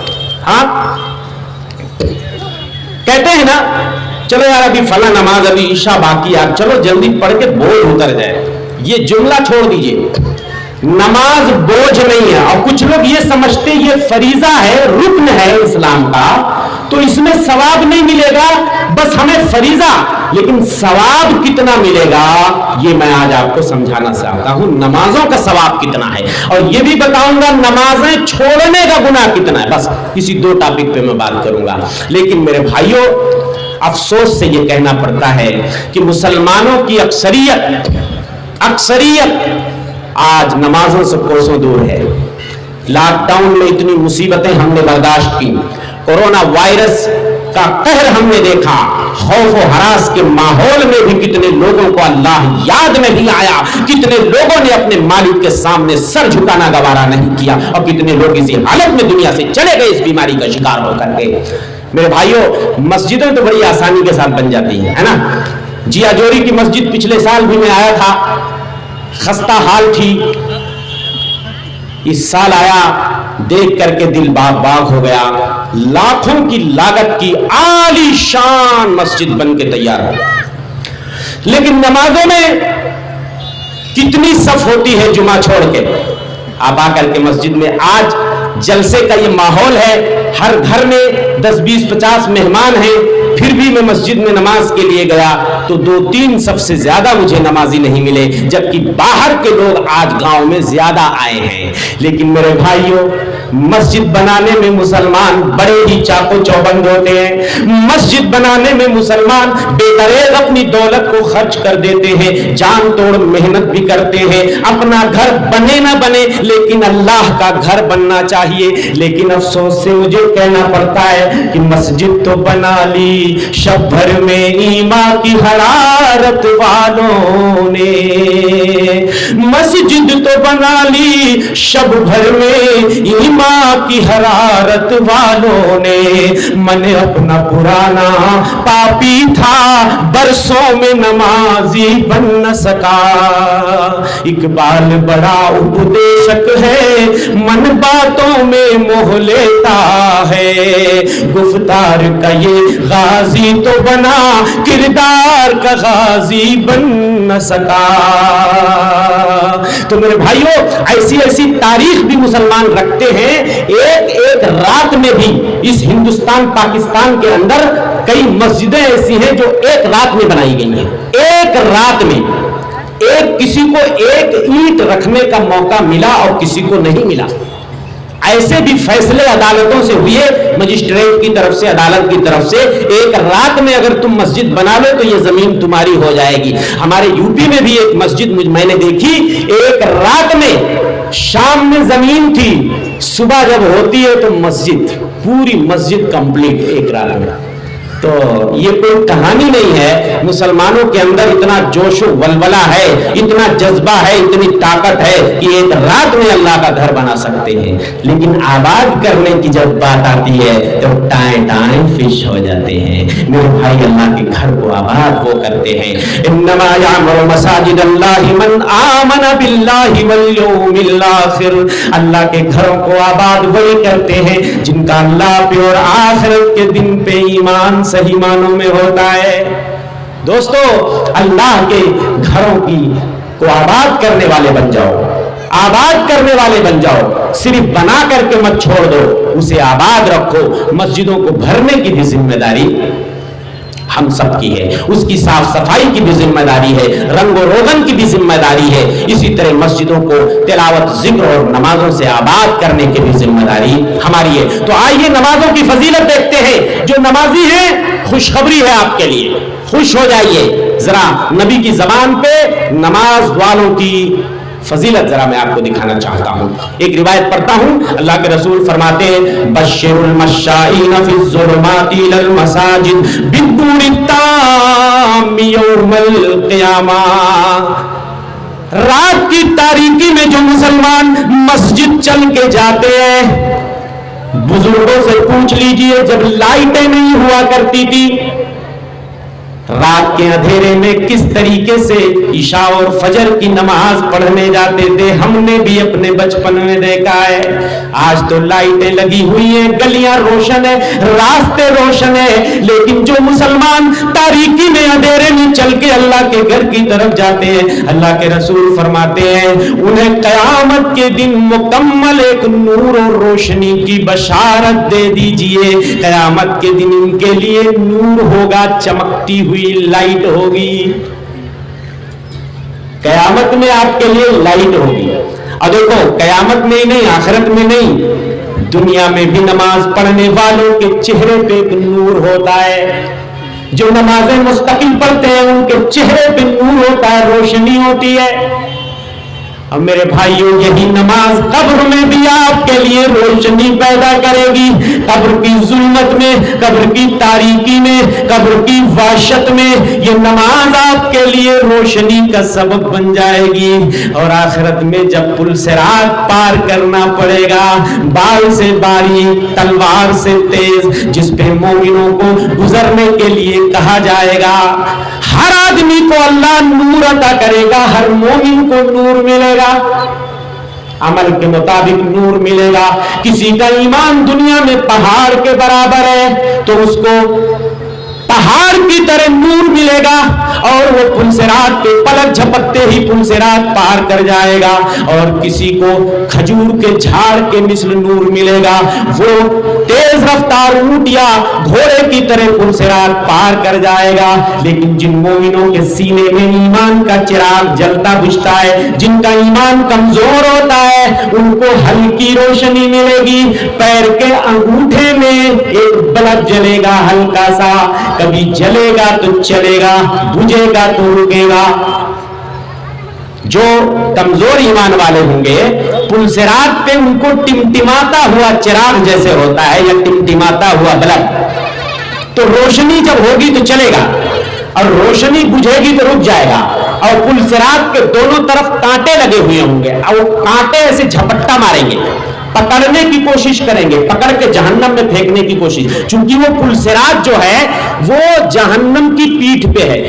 ہاں کہتے ہیں نا چلو یار ابھی فلاں نماز ابھی عشاء باقی ہے، چلو جلدی پڑھ کے بوجھ اتر جائے، یہ جملہ چھوڑ دیجئے، نماز بوجھ نہیں ہے۔ اور کچھ لوگ یہ سمجھتے یہ فریضہ ہے، رکن ہے اسلام کا، تو اس میں ثواب نہیں ملے گا، بس ہمیں فریضہ، لیکن ثواب کتنا ملے گا یہ میں آج آپ کو سمجھانا چاہتا ہوں، نمازوں کا ثواب کتنا ہے، اور یہ بھی بتاؤں گا نمازیں چھوڑنے کا گناہ کتنا ہے۔ بس اسی دو ٹاپک پہ میں بات کروں گا۔ لیکن میرے بھائیوں افسوس سے یہ کہنا پڑتا ہے کہ مسلمانوں کی اکثریت آج نمازوں سے کوسوں دور ہے۔ لاک ڈاؤن میں اتنی مصیبتیں ہم نے برداشت کی، کورونا وائرس کا قہر ہم نے دیکھا، خوف و ہراس کے ماحول میں بھی کتنے لوگوں کو اللہ یاد نہیں آیا، کتنے لوگوں نے اپنے مالک کے سامنے سر جھکانا گوارا نہیں کیا، اور کتنے لوگ اسی حالت میں دنیا سے چلے گئے اس بیماری کا شکار ہو کر کے۔ میرے بھائیوں مسجدیں تو بڑی آسانی کے ساتھ بن جاتی ہیں، ہے نا؟ جیا جوری کی مسجد پچھلے سال بھی میں آیا تھا، خستہ حال تھی، اس سال آیا دیکھ کر کے دل باغ باغ ہو گیا، لاکھوں کی لاگت کی عالی شان مسجد بن کے تیار ہو، لیکن نمازوں میں کتنی صف ہوتی ہے جمعہ چھوڑ کے، آپ آ کر کے مسجد میں آج جلسے کا یہ ماحول ہے، ہر گھر میں 10 20 50 مہمان ہیں، پھر بھی میں مسجد میں نماز کے لیے گیا تو 2-3 صف سے زیادہ مجھے نمازی نہیں ملے، جبکہ باہر کے لوگ آج گاؤں میں زیادہ آئے ہیں۔ لیکن میرے بھائیوں مسجد بنانے میں مسلمان بڑے ہی چاقو چوبند ہوتے ہیں، مسجد بنانے میں مسلمان بے دریغ اپنی دولت کو خرچ کر دیتے ہیں، جان توڑ محنت بھی کرتے ہیں، اپنا گھر بنے نہ بنے لیکن اللہ کا گھر بننا چاہیے، لیکن افسوس سے مجھے کہنا پڑتا ہے کہ مسجد تو بنا لی شب بھر میں ایمان کی حرارت والوں نے، مسجد تو بنا لی شب بھر میں ایمان کی حرارت والوں نے، من اپنا پرانا پاپی تھا برسوں میں نمازی بن نہ سکا، اقبال بڑا اپدیشک ہے من باتوں میں موہ لیتا ہے، گفتار کا یہ غازی تو بنا کردار کا غازی بن نہ سکا۔ تو میرے بھائیوں ایسی تاریخ بھی مسلمان رکھتے ہیں، ایک رات میں بھی اس ہندوستان پاکستان کے اندر کئی مسجدیں ایسی ہیں جو ایک رات میں بنائی گئی ہیں، ایک رات میں کسی کو ایک اینٹ رکھنے کا موقع ملا اور کسی کو نہیں ملا۔ ایسے بھی فیصلے عدالتوں سے ہوئے، مجسٹریٹ کی طرف سے، عدالت کی طرف سے، ایک رات میں اگر تم مسجد بنا لو تو یہ زمین تمہاری ہو جائے گی۔ ہمارے یو پی میں بھی ایک مسجد میں نے دیکھی، ایک رات میں شام میں زمین تھی، صبح جب ہوتی ہے تو مسجد، پوری مسجد کمپلیٹ ایک رات میں. تو یہ کوئی کہانی نہیں ہے. مسلمانوں کے اندر اتنا جوش و ولولہ ہے، اتنا جذبہ ہے، اتنی طاقت ہے کہ ایک رات میں اللہ کا گھر بنا سکتے ہیں. لیکن آباد کرنے کی جب بات آتی ہے تو ٹائم فش ہو جاتے ہیں. میرے بھائی، اللہ کے گھر کو آباد وہ کرتے ہیں. انما یعمر مساجد اللہ من آمن باللہ والیوم الاخر. اللہ کے گھروں کو آباد وہی کرتے ہیں جن کا اللہ پہ اور آخرت کے دن پہ ایمان صحیح معنوں میں ہوتا ہے. دوستو، اللہ کے گھروں کو آباد کرنے والے بن جاؤ، آباد کرنے والے بن جاؤ. صرف بنا کر کے مت چھوڑ دو، اسے آباد رکھو. مسجدوں کو بھرنے کی بھی ذمہ داری ہم سب کی ہے، اس کی صاف صفائی کی بھی ذمہ داری ہے، رنگ و روغن کی بھی ذمہ داری ہے. اسی طرح مسجدوں کو تلاوت، ذکر اور نمازوں سے آباد کرنے کی بھی ذمہ داری ہماری ہے. تو آئیے نمازوں کی فضیلت دیکھتے ہیں. جو نمازی ہیں، خوشخبری ہے آپ کے لیے، خوش ہو جائیے. ذرا نبی کی زبان پہ نماز والوں کی فضیلت ذرا میں آپ کو دکھانا چاہتا ہوں. ایک روایت پڑھتا ہوں. اللہ کے رسول فرماتے ہیں، بشر المشائین فی الظلمات الی المساجد بالنور التام یوم القیامہ. رات کی تاریکی میں جو مسلمان مسجد چل کے جاتے ہیں، بزرگوں سے پوچھ لیجئے، جب لائٹیں نہیں ہوا کرتی تھی، رات کے اندھیرے میں کس طریقے سے عشاء اور فجر کی نماز پڑھنے جاتے تھے. ہم نے بھی اپنے بچپن میں دیکھا ہے. آج تو لائٹیں لگی ہوئی ہیں، گلیاں روشن ہیں، راستے روشن ہیں، لیکن جو مسلمان تاریکی میں اندھیرے میں چل کے اللہ کے گھر کی طرف جاتے ہیں، اللہ کے رسول فرماتے ہیں انہیں قیامت کے دن مکمل ایک نور اور روشنی کی بشارت دے دیجئے. قیامت کے دن ان کے لیے نور ہوگا، چمکتی ہوئی لائٹ ہوگی. قیامت میں آپ کے لیے لائٹ ہوگی. اور دیکھو، قیامت میں ہی نہیں، آخرت میں نہیں، دنیا میں بھی نماز پڑھنے والوں کے چہرے پہ ایک نور ہوتا ہے. جو نمازیں مستقل پڑھتے ہیں ان کے چہرے پہ نور ہوتا ہے، روشنی ہوتی ہے. اور میرے بھائیوں، یہی نماز قبر میں بھی آپ کے لیے روشنی پیدا کرے گی. قبر کی ظلمت میں، قبر کی تاریکی میں، قبر کی وحشت میں یہ نماز آپ کے لیے روشنی کا سبب بن جائے گی. اور آخرت میں جب پل صراط پار کرنا پڑے گا، بال سے باریک، تلوار سے تیز، جس پہ مومنوں کو گزرنے کے لیے کہا جائے گا، ہر آدمی کو اللہ نور عطا کرے گا، ہر مومن کو نور ملے گا، عمل کے مطابق نور ملے گا. کسی کا ایمان دنیا میں پہاڑ کے برابر ہے تو اس کو پہاڑ کی طرح نور ملے گا، اور وہ پل صراط پہ پلک جھپکتے ہی پل صراط پار کر جائے گا. اور کسی کو کھجور کے جھاڑ کے مثل نور ملے گا، وہ تیز رفتار اونٹ یا گھوڑے کی طرح پل صراط پار کر جائے گا. لیکن جن مومنوں کے سینے میں ایمان کا چراغ جلتا بجھتا ہے، جن کا ایمان کمزور ہوتا ہے، ان کو ہلکی روشنی ملے گی. پیر کے انگوٹھے میں ایک بلب جلے گا، ہلکا سا، کبھی جلے گا تو چلے گا، بجھے گا تو رکے گا. جو کمزور ایمان والے ہوں گے، پل صراط پہ ان کو ٹمٹماتا ہوا چراغ جیسے ہوتا ہے، یا ٹمٹماتا ہوا بلب، تو روشنی جب ہوگی تو چلے گا، اور روشنی بجھے گی تو رک جائے گا. اور پل صراط کے دونوں طرف کانٹے لگے ہوئے ہوں گے، اور وہ کانٹے ایسے جھپٹا ماریں گے، پکڑنے کی کوشش کریں گے، پکڑ کے جہنم میں پھینکنے کی کوشش. چونکہ وہ پل صراط جو ہے وہ جہنم کی پیٹھ پہ ہے.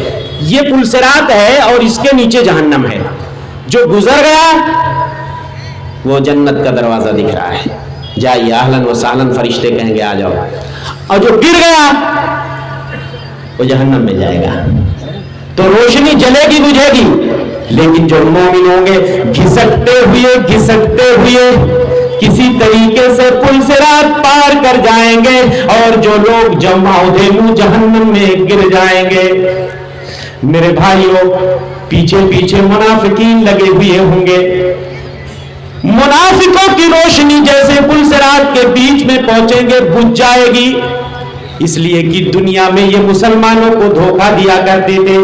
یہ پل صراط ہے اور اس کے نیچے جہنم ہے. جو گزر گیا وہ جنت کا دروازہ دکھ رہا ہے، جائیے اہلاً و سہلاً، فرشتے کہیں گے آ جاؤ. اور جو گر گیا وہ جہنم میں جائے گا. تو روشنی جلے گی، بجھے گی، لیکن جو مومن ہوں گے گھسٹتے ہوئے کسی طریقے سے پل صراط پار کر جائیں گے، اور جو لوگ جہنم میں گر جائیں گے. میرے بھائیوں، پیچھے پیچھے منافقین لگے ہوئے ہوں گے. منافقوں کی روشنی جیسے پل صراط کے بیچ میں پہنچیں گے بجھ جائے گی. اس لیے کہ دنیا میں یہ مسلمانوں کو دھوکہ دیا کرتے تھے،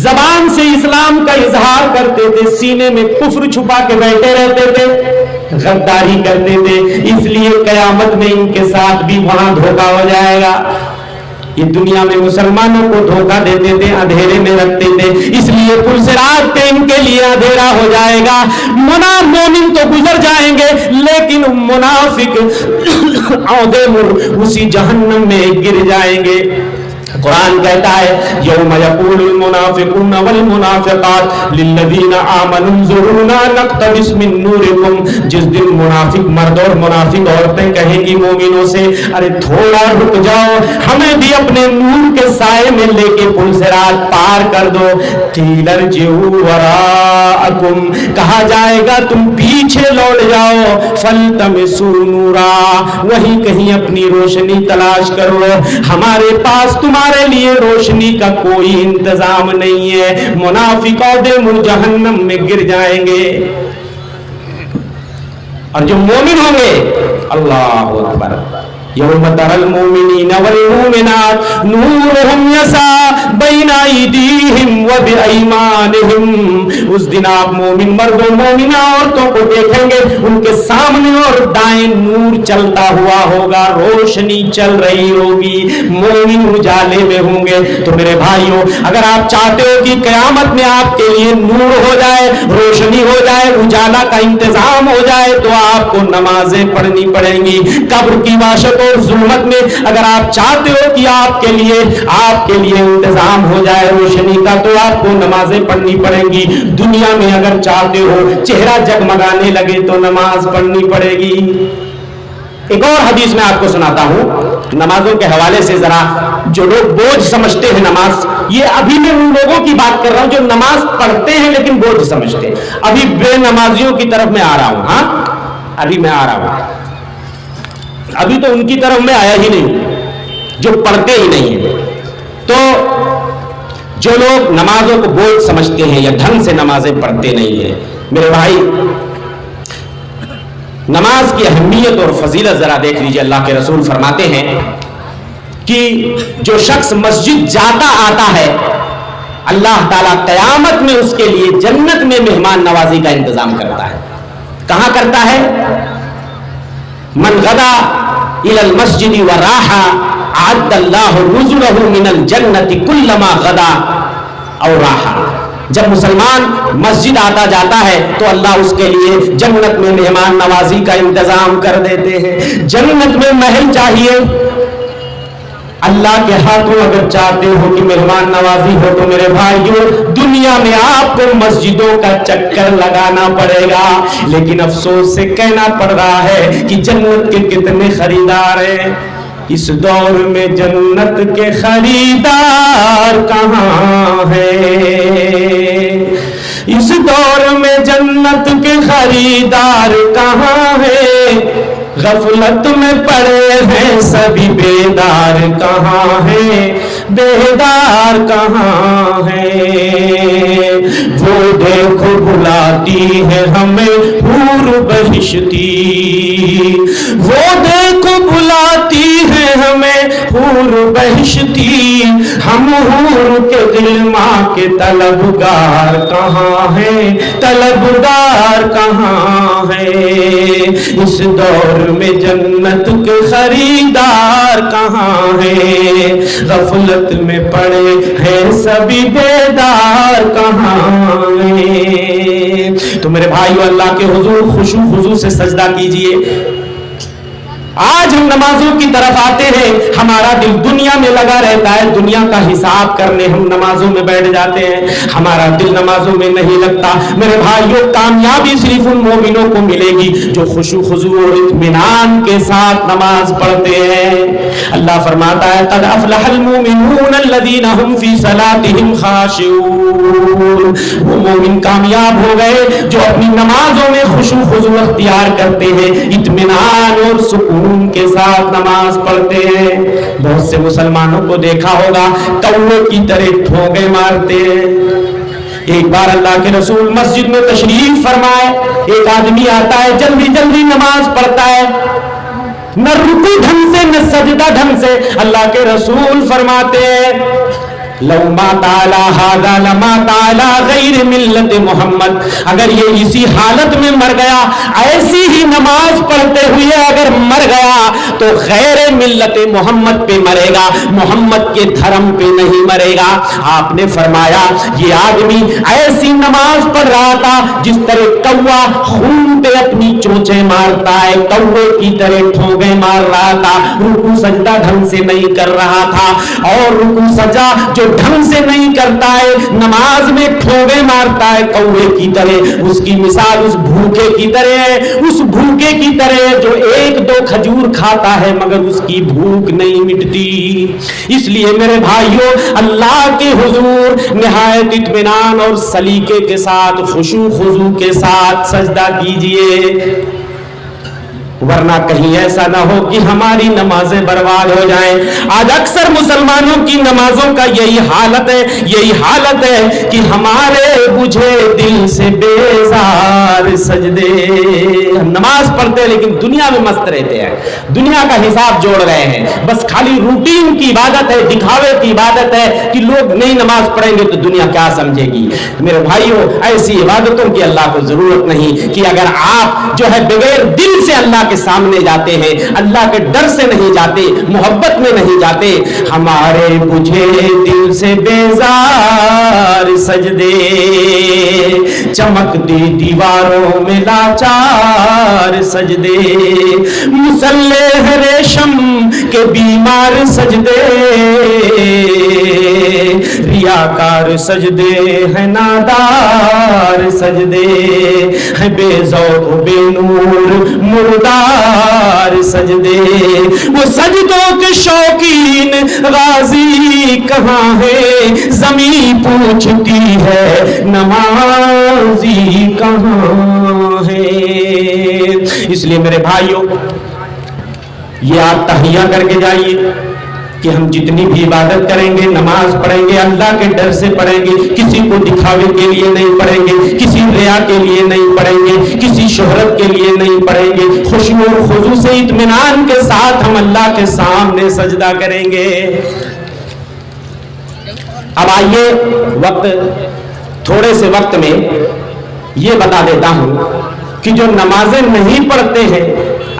زبان سے اسلام کا اظہار کرتے تھے، سینے میں کفر چھپا کے بیٹھے رہتے تھے. غداری کرتے تھے، اس لیے قیامت میں ان کے ساتھ بھی وہاں دھوکہ ہو جائے گا۔ یہ دنیا میں مسلمانوں کو دھوکہ دیتے تھے، اندھیرے میں رکھتے تھے، اس لیے پل صراط پہ ان کے لیے اندھیرا ہو جائے گا۔ مومن تو گزر جائیں گے، لیکن منافق عہدے اسی جہنم میں گر جائیں گے۔ قرآن کہتا ہے یوم یقول المنافقون والمنافقات للذین آمنوا انظرونا نقتبس من نورکم، جس دن منافق مرد اور منافق عورتیں کہیں گی مومنوں سے ارے تھوڑا رک جاؤ، ہمیں بھی اپنے نور کے سائے میں لے کے پل صراط پار کر دو۔ قیل ارجعوا وراءکم، کہا جائے گا تم پیچھے لوٹ جاؤ، فالتمسوا نورا، وہیں کہیں اپنی روشنی تلاش کرو، ہمارے پاس تمہارے لیے روشنی کا کوئی انتظام نہیں ہے۔ منافق جہنم میں گر جائیں گے، اور جو مومن ہوں گے اللہ اکبر یوم تری المؤمنین والمؤمنات نورہم یسعی بین ایدیہم وبایمانہم، اس دن آپ مومن مرد و مومنہ عورتوں کو دیکھیں گے، ان کے سامنے اور دائیں نور چلتا ہوا ہوگا، روشنی چل رہی ہوگی، مومن اجالے میں ہوں گے۔ تو میرے بھائیوں، اگر آپ چاہتے ہو کہ قیامت میں آپ کے لیے نور ہو جائے، روشنی ہو جائے، اجالا کا انتظام ہو جائے، تو آپ کو نمازیں پڑھنی پڑیں گی۔ قبر کی وحشت اور ظلمت میں اگر آپ چاہتے ہو کہ آپ کے لیے انتظام ہو جائے روشنی کا، تو آپ کو نمازیں پڑھنی پڑیں گی۔ دنیا میں اگر چاہتے ہو چہرہ جگمگانے لگے تو نماز پڑھنی پڑے گی۔ ایک اور حدیث میں آپ کو سناتا ہوں نمازوں کے حوالے سے، ذرا جو لوگ بوجھ سمجھتے ہیں نماز، یہ ابھی میں ان لوگوں کی بات کر رہا ہوں جو نماز پڑھتے ہیں لیکن بوجھ سمجھتے ہیں، ابھی بے نمازیوں کی طرف میں آ رہا ہوں۔ ہاں ابھی میں آ رہا ہوں، ابھی تو ان کی طرف میں آیا ہی نہیں جو پڑھتے ہی نہیں ہیں۔ تو جو لوگ نمازوں کو بوجھ سمجھتے ہیں یا ڈھنگ سے نمازیں پڑھتے نہیں ہیں، میرے بھائی نماز کی اہمیت اور فضیلت ذرا دیکھ لیجیے۔ اللہ کے رسول فرماتے ہیں کہ جو شخص مسجد جاتا آتا ہے، اللہ تعالیٰ قیامت میں اس کے لیے جنت میں مہمان نوازی کا انتظام کرتا ہے۔ کہاں کرتا ہے؟ من غدا الى المسجد وراح اعد اللہ نزلہ من الجنت کلما غدا او راح، جب مسلمان مسجد آتا جاتا ہے تو اللہ اس کے لیے جنت میں مہمان نوازی کا انتظام کر دیتے ہیں۔ جنت میں محل چاہیے، اللہ کے ہاتھوں اگر چاہتے ہو کہ مہمان نوازی ہو تو میرے بھائیوں دنیا میں آپ کو مسجدوں کا چکر لگانا پڑے گا، لیکن افسوس سے کہنا پڑ رہا ہے کہ جنت کے کتنے خریدار ہیں۔ اس دور میں جنت کے خریدار کہاں ہیں؟ اس دور میں جنت کے خریدار کہاں ہیں؟ غفلت میں پڑے ہیں سبھی، بیدار کہاں ہیں؟ بیدار کہاں ہیں؟ وہ دیکھو بلاتی ہے ہمیں حور بہشتی، وہ دیکھو بلاتی ہے ہمیں حور بہشتی، ہم حور کے دل ماں کے طلبگار کہاں ہیں؟ طلبگار کہاں ہیں؟ اس دور میں جنت کے خریدار کہاں ہیں؟ غفلت میں پڑے ہیں سبھی، بیدار کہاں ہیں؟ تو میرے بھائیو اللہ کے حضور خشوع خضوع سے سجدہ کیجئے۔ آج ہم نمازوں کی طرف آتے ہیں، ہمارا دل دنیا میں لگا رہتا ہے، دنیا کا حساب کرنے ہم نمازوں میں بیٹھ جاتے ہیں، ہمارا دل نمازوں میں نہیں لگتا۔ میرے بھائیوں کامیابی صرف ان مومنوں کو ملے گی جو خشوع خضوع اور اطمینان کے ساتھ نماز پڑھتے ہیں۔ اللہ فرماتا ہے قد افلح المؤمنون الذین هم فی صلاتهم خاشعون، وہ مومن کامیاب ہو گئے جو اپنی نمازوں میں خشوع خضوع اختیار کرتے ہیں، اطمینان اور سکون کے ساتھ نماز پڑھتے ہیں۔ بہت سے مسلمانوں کو دیکھا ہوگا کوے کی طرح ٹھونگے مارتے ہیں۔ ایک بار اللہ کے رسول مسجد میں تشریف فرمائے، ایک آدمی آتا ہے جلدی جلدی نماز پڑھتا ہے، نہ رکوع ڈھنگ سے نہ سجدہ ڈھنگ سے۔ اللہ کے رسول فرماتے ہیں لو مات علی ھذا لمات علی غیر ملت محمد، اگر یہ اسی حالت میں مر گیا، ایسی ہی نماز پڑھتے ہوئے اگر مر گیا تو غیر ملت محمد پہ مرے گا، محمد کے دھرم پہ نہیں مرے گا۔ آپ نے فرمایا یہ آدمی ایسی نماز پڑھ رہا تھا جس طرح کوا خون پہ اپنی چونچیں مارتا ہے، کوے کی طرح ٹھونگے مار رہا تھا، رکوع سجدہ ڈھنگ سے نہیں کر رہا تھا، اور رکوع سجدہ جو ڈھنگ سے نہیں کرتا ہے نماز میں ٹھونگے مارتا ہے کوے کی طرح، اس کی مثال اس بھوکے کی طرح ہے، اس بھوکے کی طرح جو ایک دو کھجور کھاتا ہے مگر اس کی بھوک نہیں مٹتی۔ اس لیے میرے بھائیوں، اللہ کے حضور نہایت اطمینان اور سلیقے کے ساتھ، خشوع خضوع کے ساتھ سجدہ کیجئے، ورنہ کہیں ایسا نہ ہو کہ ہماری نمازیں برباد ہو جائیں۔ آج اکثر مسلمانوں کی نمازوں کا یہی حالت ہے، یہی حالت ہے کہ ہمارے بجھے دل سے بیزار سجدے، ہم نماز پڑھتے ہیں لیکن دنیا میں مست رہتے ہیں، دنیا کا حساب جوڑ رہے ہیں، بس خالی روٹین کی عبادت ہے، دکھاوے کی عبادت ہے کہ لوگ نہیں نماز پڑھیں گے تو دنیا کیا سمجھے گی۔ میرے بھائیوں، ایسی عبادتوں کی اللہ کو ضرورت نہیں کہ اگر آپ جو ہے بغیر دل سے اللہ کے سامنے جاتے ہیں، اللہ کے ڈر سے نہیں جاتے، محبت میں نہیں جاتے، ہمارے بجھے دل سے بیزار سجدے، چمکتی دیواروں میں لاچار سجدے، مسلح ریشم کے بیمار سجدے، ریاکار سجدے ہیں نادار سجدے، ہیں بے ذوق بے نور مردار سجدے، وہ سجدوں کے شوقین غازی کہاں ہے، زمین پوچھتی ہے نمازی کہاں ہے۔ اس لیے میرے بھائیوں، یہ آپ تحیہ کر کے جائیے کہ ہم جتنی بھی عبادت کریں گے، نماز پڑھیں گے، اللہ کے ڈر سے پڑھیں گے، کسی کو دکھاوے کے لیے نہیں پڑھیں گے، کسی ریا کے لیے نہیں پڑھیں گے، کسی شہرت کے لیے نہیں پڑھیں گے، خشوع اور خضوع سے اطمینان کے ساتھ ہم اللہ کے سامنے سجدہ کریں گے۔ اب آئیے، وقت تھوڑے سے وقت میں یہ بتا دیتا ہوں کہ جو نمازیں نہیں پڑھتے ہیں،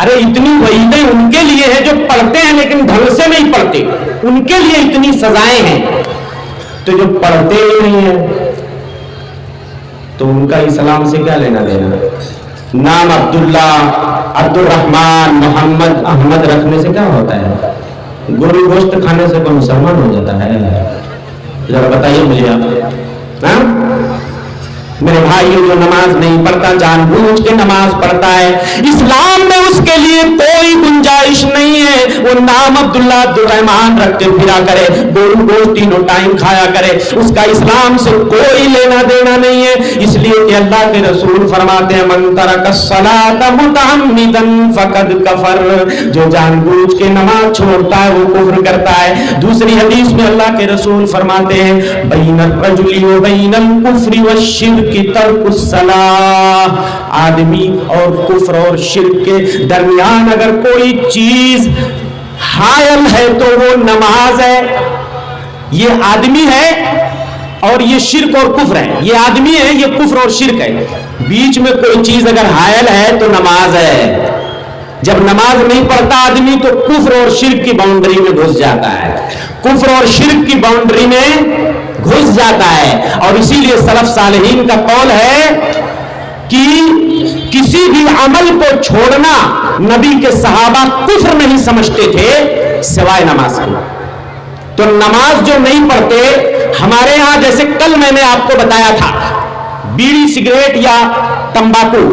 ارے اتنی وعیدیں ان کے لیے ہیں جو پڑھتے ہیں لیکن ڈھنگ سے نہیں پڑھتے، ان کے لیے اتنی سزائیں ہیں، تو جو پڑھتے ہی نہیں ہیں تو ان کا اسلام سے کیا لینا دینا؟ نام عبداللہ، عبد الرحمن، محمد، احمد رکھنے سے کیا ہوتا ہے؟ گولی گوشت کھانے سے کوئی مسلمان ہو جاتا ہے؟ ذرا بتائیے مجھے آپ۔ میرے بھائی، جو نماز نہیں پڑھتا، جان بوجھ کے نماز پڑھتا ہے، اسلام میں اس کے لیے کوئی گنجائش نہیں ہے وہ نام عبداللہ، عبد الرحمن رکھ کے پھرا کرے، گوشت تینوں ٹائم کھایا کرے، اس کا اسلام سے کوئی لینا دینا نہیں ہے۔ اس لیے کہ اللہ کے رسول فرماتے ہیں من ترک الصلاۃ متعمدا فقد کفر، جو جان بوجھ کے نماز چھوڑتا ہے وہ کفر کرتا ہے۔ دوسری حدیث میں اللہ کے رسول فرماتے ہیں بین الرجل وبین الکفر والشرک کی ترک الصلاۃ، آدمی اور کفر اور شرک کے درمیان اگر کوئی چیز حائل ہے تو وہ نماز ہے۔ یہ آدمی ہے اور یہ شرک اور کفر ہے، یہ آدمی ہے، یہ کفر اور شرک ہے، بیچ میں کوئی چیز اگر حائل ہے تو نماز ہے۔ جب نماز نہیں پڑھتا آدمی تو کفر اور شرک کی باؤنڈری میں گھس جاتا ہے، کفر اور شرک کی باؤنڈری میں گھس جاتا ہے۔ اور اسی لیے سلف صالحین کا قول ہے کہ کسی بھی عمل کو چھوڑنا نبی کے صحابہ کفر نہیں سمجھتے تھے سوائے نماز کے۔ تو نماز جو نہیں پڑھتے ہمارے ہاں، جیسے کل میں نے آپ کو بتایا تھا، بیڑی سگریٹ یا تمباکو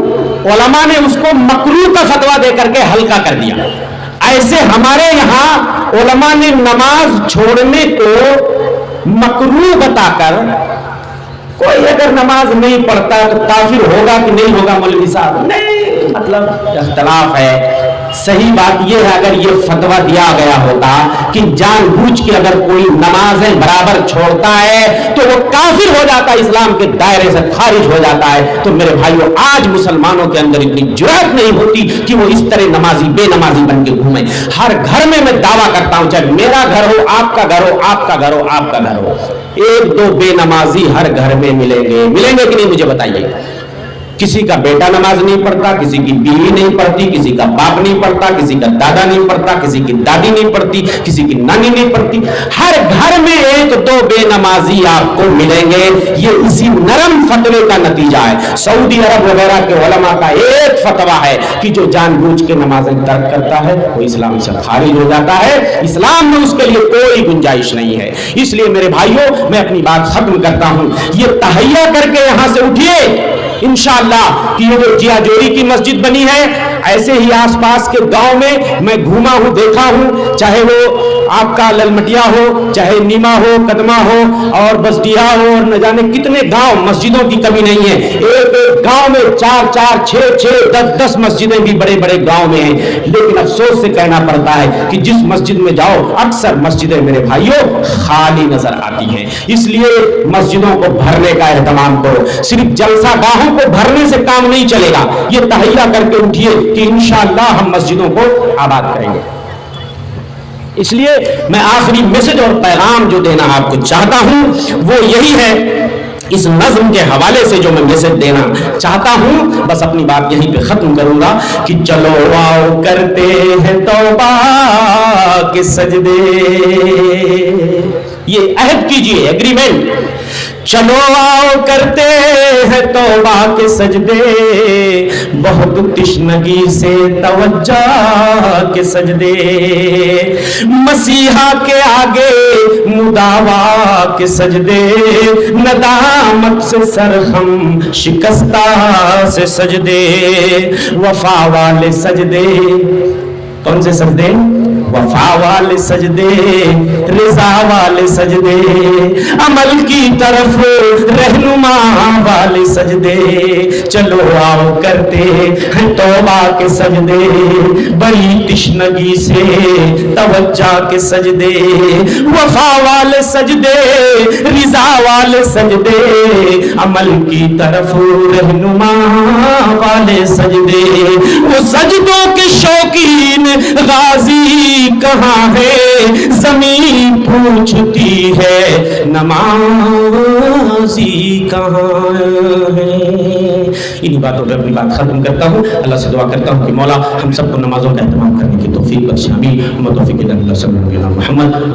علماء نے اس کو مکروہ کا فتویٰ دے کر کے ہلکا کر دیا، ایسے ہمارے یہاں علماء نے نماز چھوڑنے کو مکروہ بتا کر، کوئی اگر نماز نہیں پڑھتا تو کافر ہوگا کہ نہیں ہوگا مولوی صاحب؟ نہیں، مطلب اختلاف ہے، صحیح بات یہ ہے اگر یہ فتویٰ دیا گیا ہوتا کہ جان بوجھ کے اگر کوئی نمازیں برابر چھوڑتا ہے تو وہ کافر ہو جاتا ہے, اسلام کے دائرے سے خارج ہو جاتا ہے, تو میرے بھائیوں آج مسلمانوں کے اندر اتنی جرأت نہیں ہوتی کہ وہ اس طرح نمازی بے نمازی بن کے گھومیں. ہر گھر میں دعویٰ کرتا ہوں, چاہے میرا گھر ہو, آپ کا گھر ہو, آپ کا گھر ہو, آپ کا گھر ہو, ایک دو بے نمازی ہر گھر میں ملیں گے کہ نہیں مجھے بتائیے. کسی کا بیٹا نماز نہیں پڑھتا, کسی کی بیوی نہیں پڑھتی, کسی کا باپ نہیں پڑھتا, کسی کا دادا نہیں پڑھتا, کسی کی دادی نہیں پڑھتی, کسی کی نانی نہیں پڑھتی. ہر گھر میں ایک دو بے نمازی آپ کو ملیں گے. یہ اسی نرم فتوے کا نتیجہ ہے. سعودی عرب وغیرہ کے علماء کا ایک فتویٰ ہے کہ جو جان بوجھ کے نمازیں ترک کرتا ہے وہ اسلام سے خارج ہو جاتا ہے. اسلام میں اس کے لیے کوئی گنجائش نہیں ہے. اس لیے میرے بھائیوں میں اپنی بات ختم کرتا ہوں. یہ تہیہ کر کے یہاں سے اٹھیے انشاءاللہ کہ یہ جو جیا جوڑی کی مسجد بنی ہے, ایسے ہی آس پاس کے گاؤں میں گھوما ہوں, دیکھا ہوں, چاہے وہ آپ کا للمٹیا ہو, چاہے نیما ہو, قدمہ ہو, اور بسڈیہا ہو, اور نہ جانے کتنے گاؤں, مسجدوں کی کمی نہیں ہے. ایک ایک گاؤں میں 4 4 6 6 10 مسجدیں بھی بڑے بڑے گاؤں میں ہیں. لیکن افسوس سے کہنا پڑتا ہے کہ جس مسجد میں جاؤ اکثر مسجدیں میرے بھائیوں خالی نظر آتی ہیں. اس لیے مسجدوں کو بھرنے کا اہتمام کرو. صرف جلسہ گاہوں کو بھرنے سے کام نہیں چلے گا. یہ تہیہ کر کے اٹھیے کہ انشاءاللہ ہم مسجدوں کو آباد کریں گے. اس لیے میں آخری میسج اور پیغام جو دینا آپ کو چاہتا ہوں وہ یہی ہے. اس نظم کے حوالے سے جو میں میسج دینا چاہتا ہوں, بس اپنی بات یہیں پہ ختم کروں گا کہ چلو آؤ کرتے ہیں توبہ کے سجدے. یہ عہد کیجئے, ایگریمنٹ. چلو آؤ کرتے ہیں توبہ کے سجدے, بہت تشنگی سے توجہ کے سجدے, مسیحا کے آگے مداوا کے سجدے, ندامت سے سرخم شکستہ سے سجدے, وفا والے سجدے. کون سے سجدے؟ وفا والے سجدے, رضا والے سجدے, عمل کی طرف رہنما والے سجدے. چلو آؤ کرتے ہیں توبہ کے سجدے, بڑی تشنگی سے توجہ کے سجدے, وفا والے سجدے, رضا والے سجدے, عمل کی طرف رہنما والے سجدے. وہ سجدوں کے شوقین غازی کہاں ہے, زمین پوچھتی ہے نمازی کہاں ہے. انہی باتوں پہ اپنی بات ختم کرتا ہوں. اللہ سے دعا کرتا ہوں کہ مولا ہم سب کو نمازوں کا اہتمام کرنے کی توفیق بخشے. آمین. توفیق اللہ صلی اللہ علیہ وسلم محمد.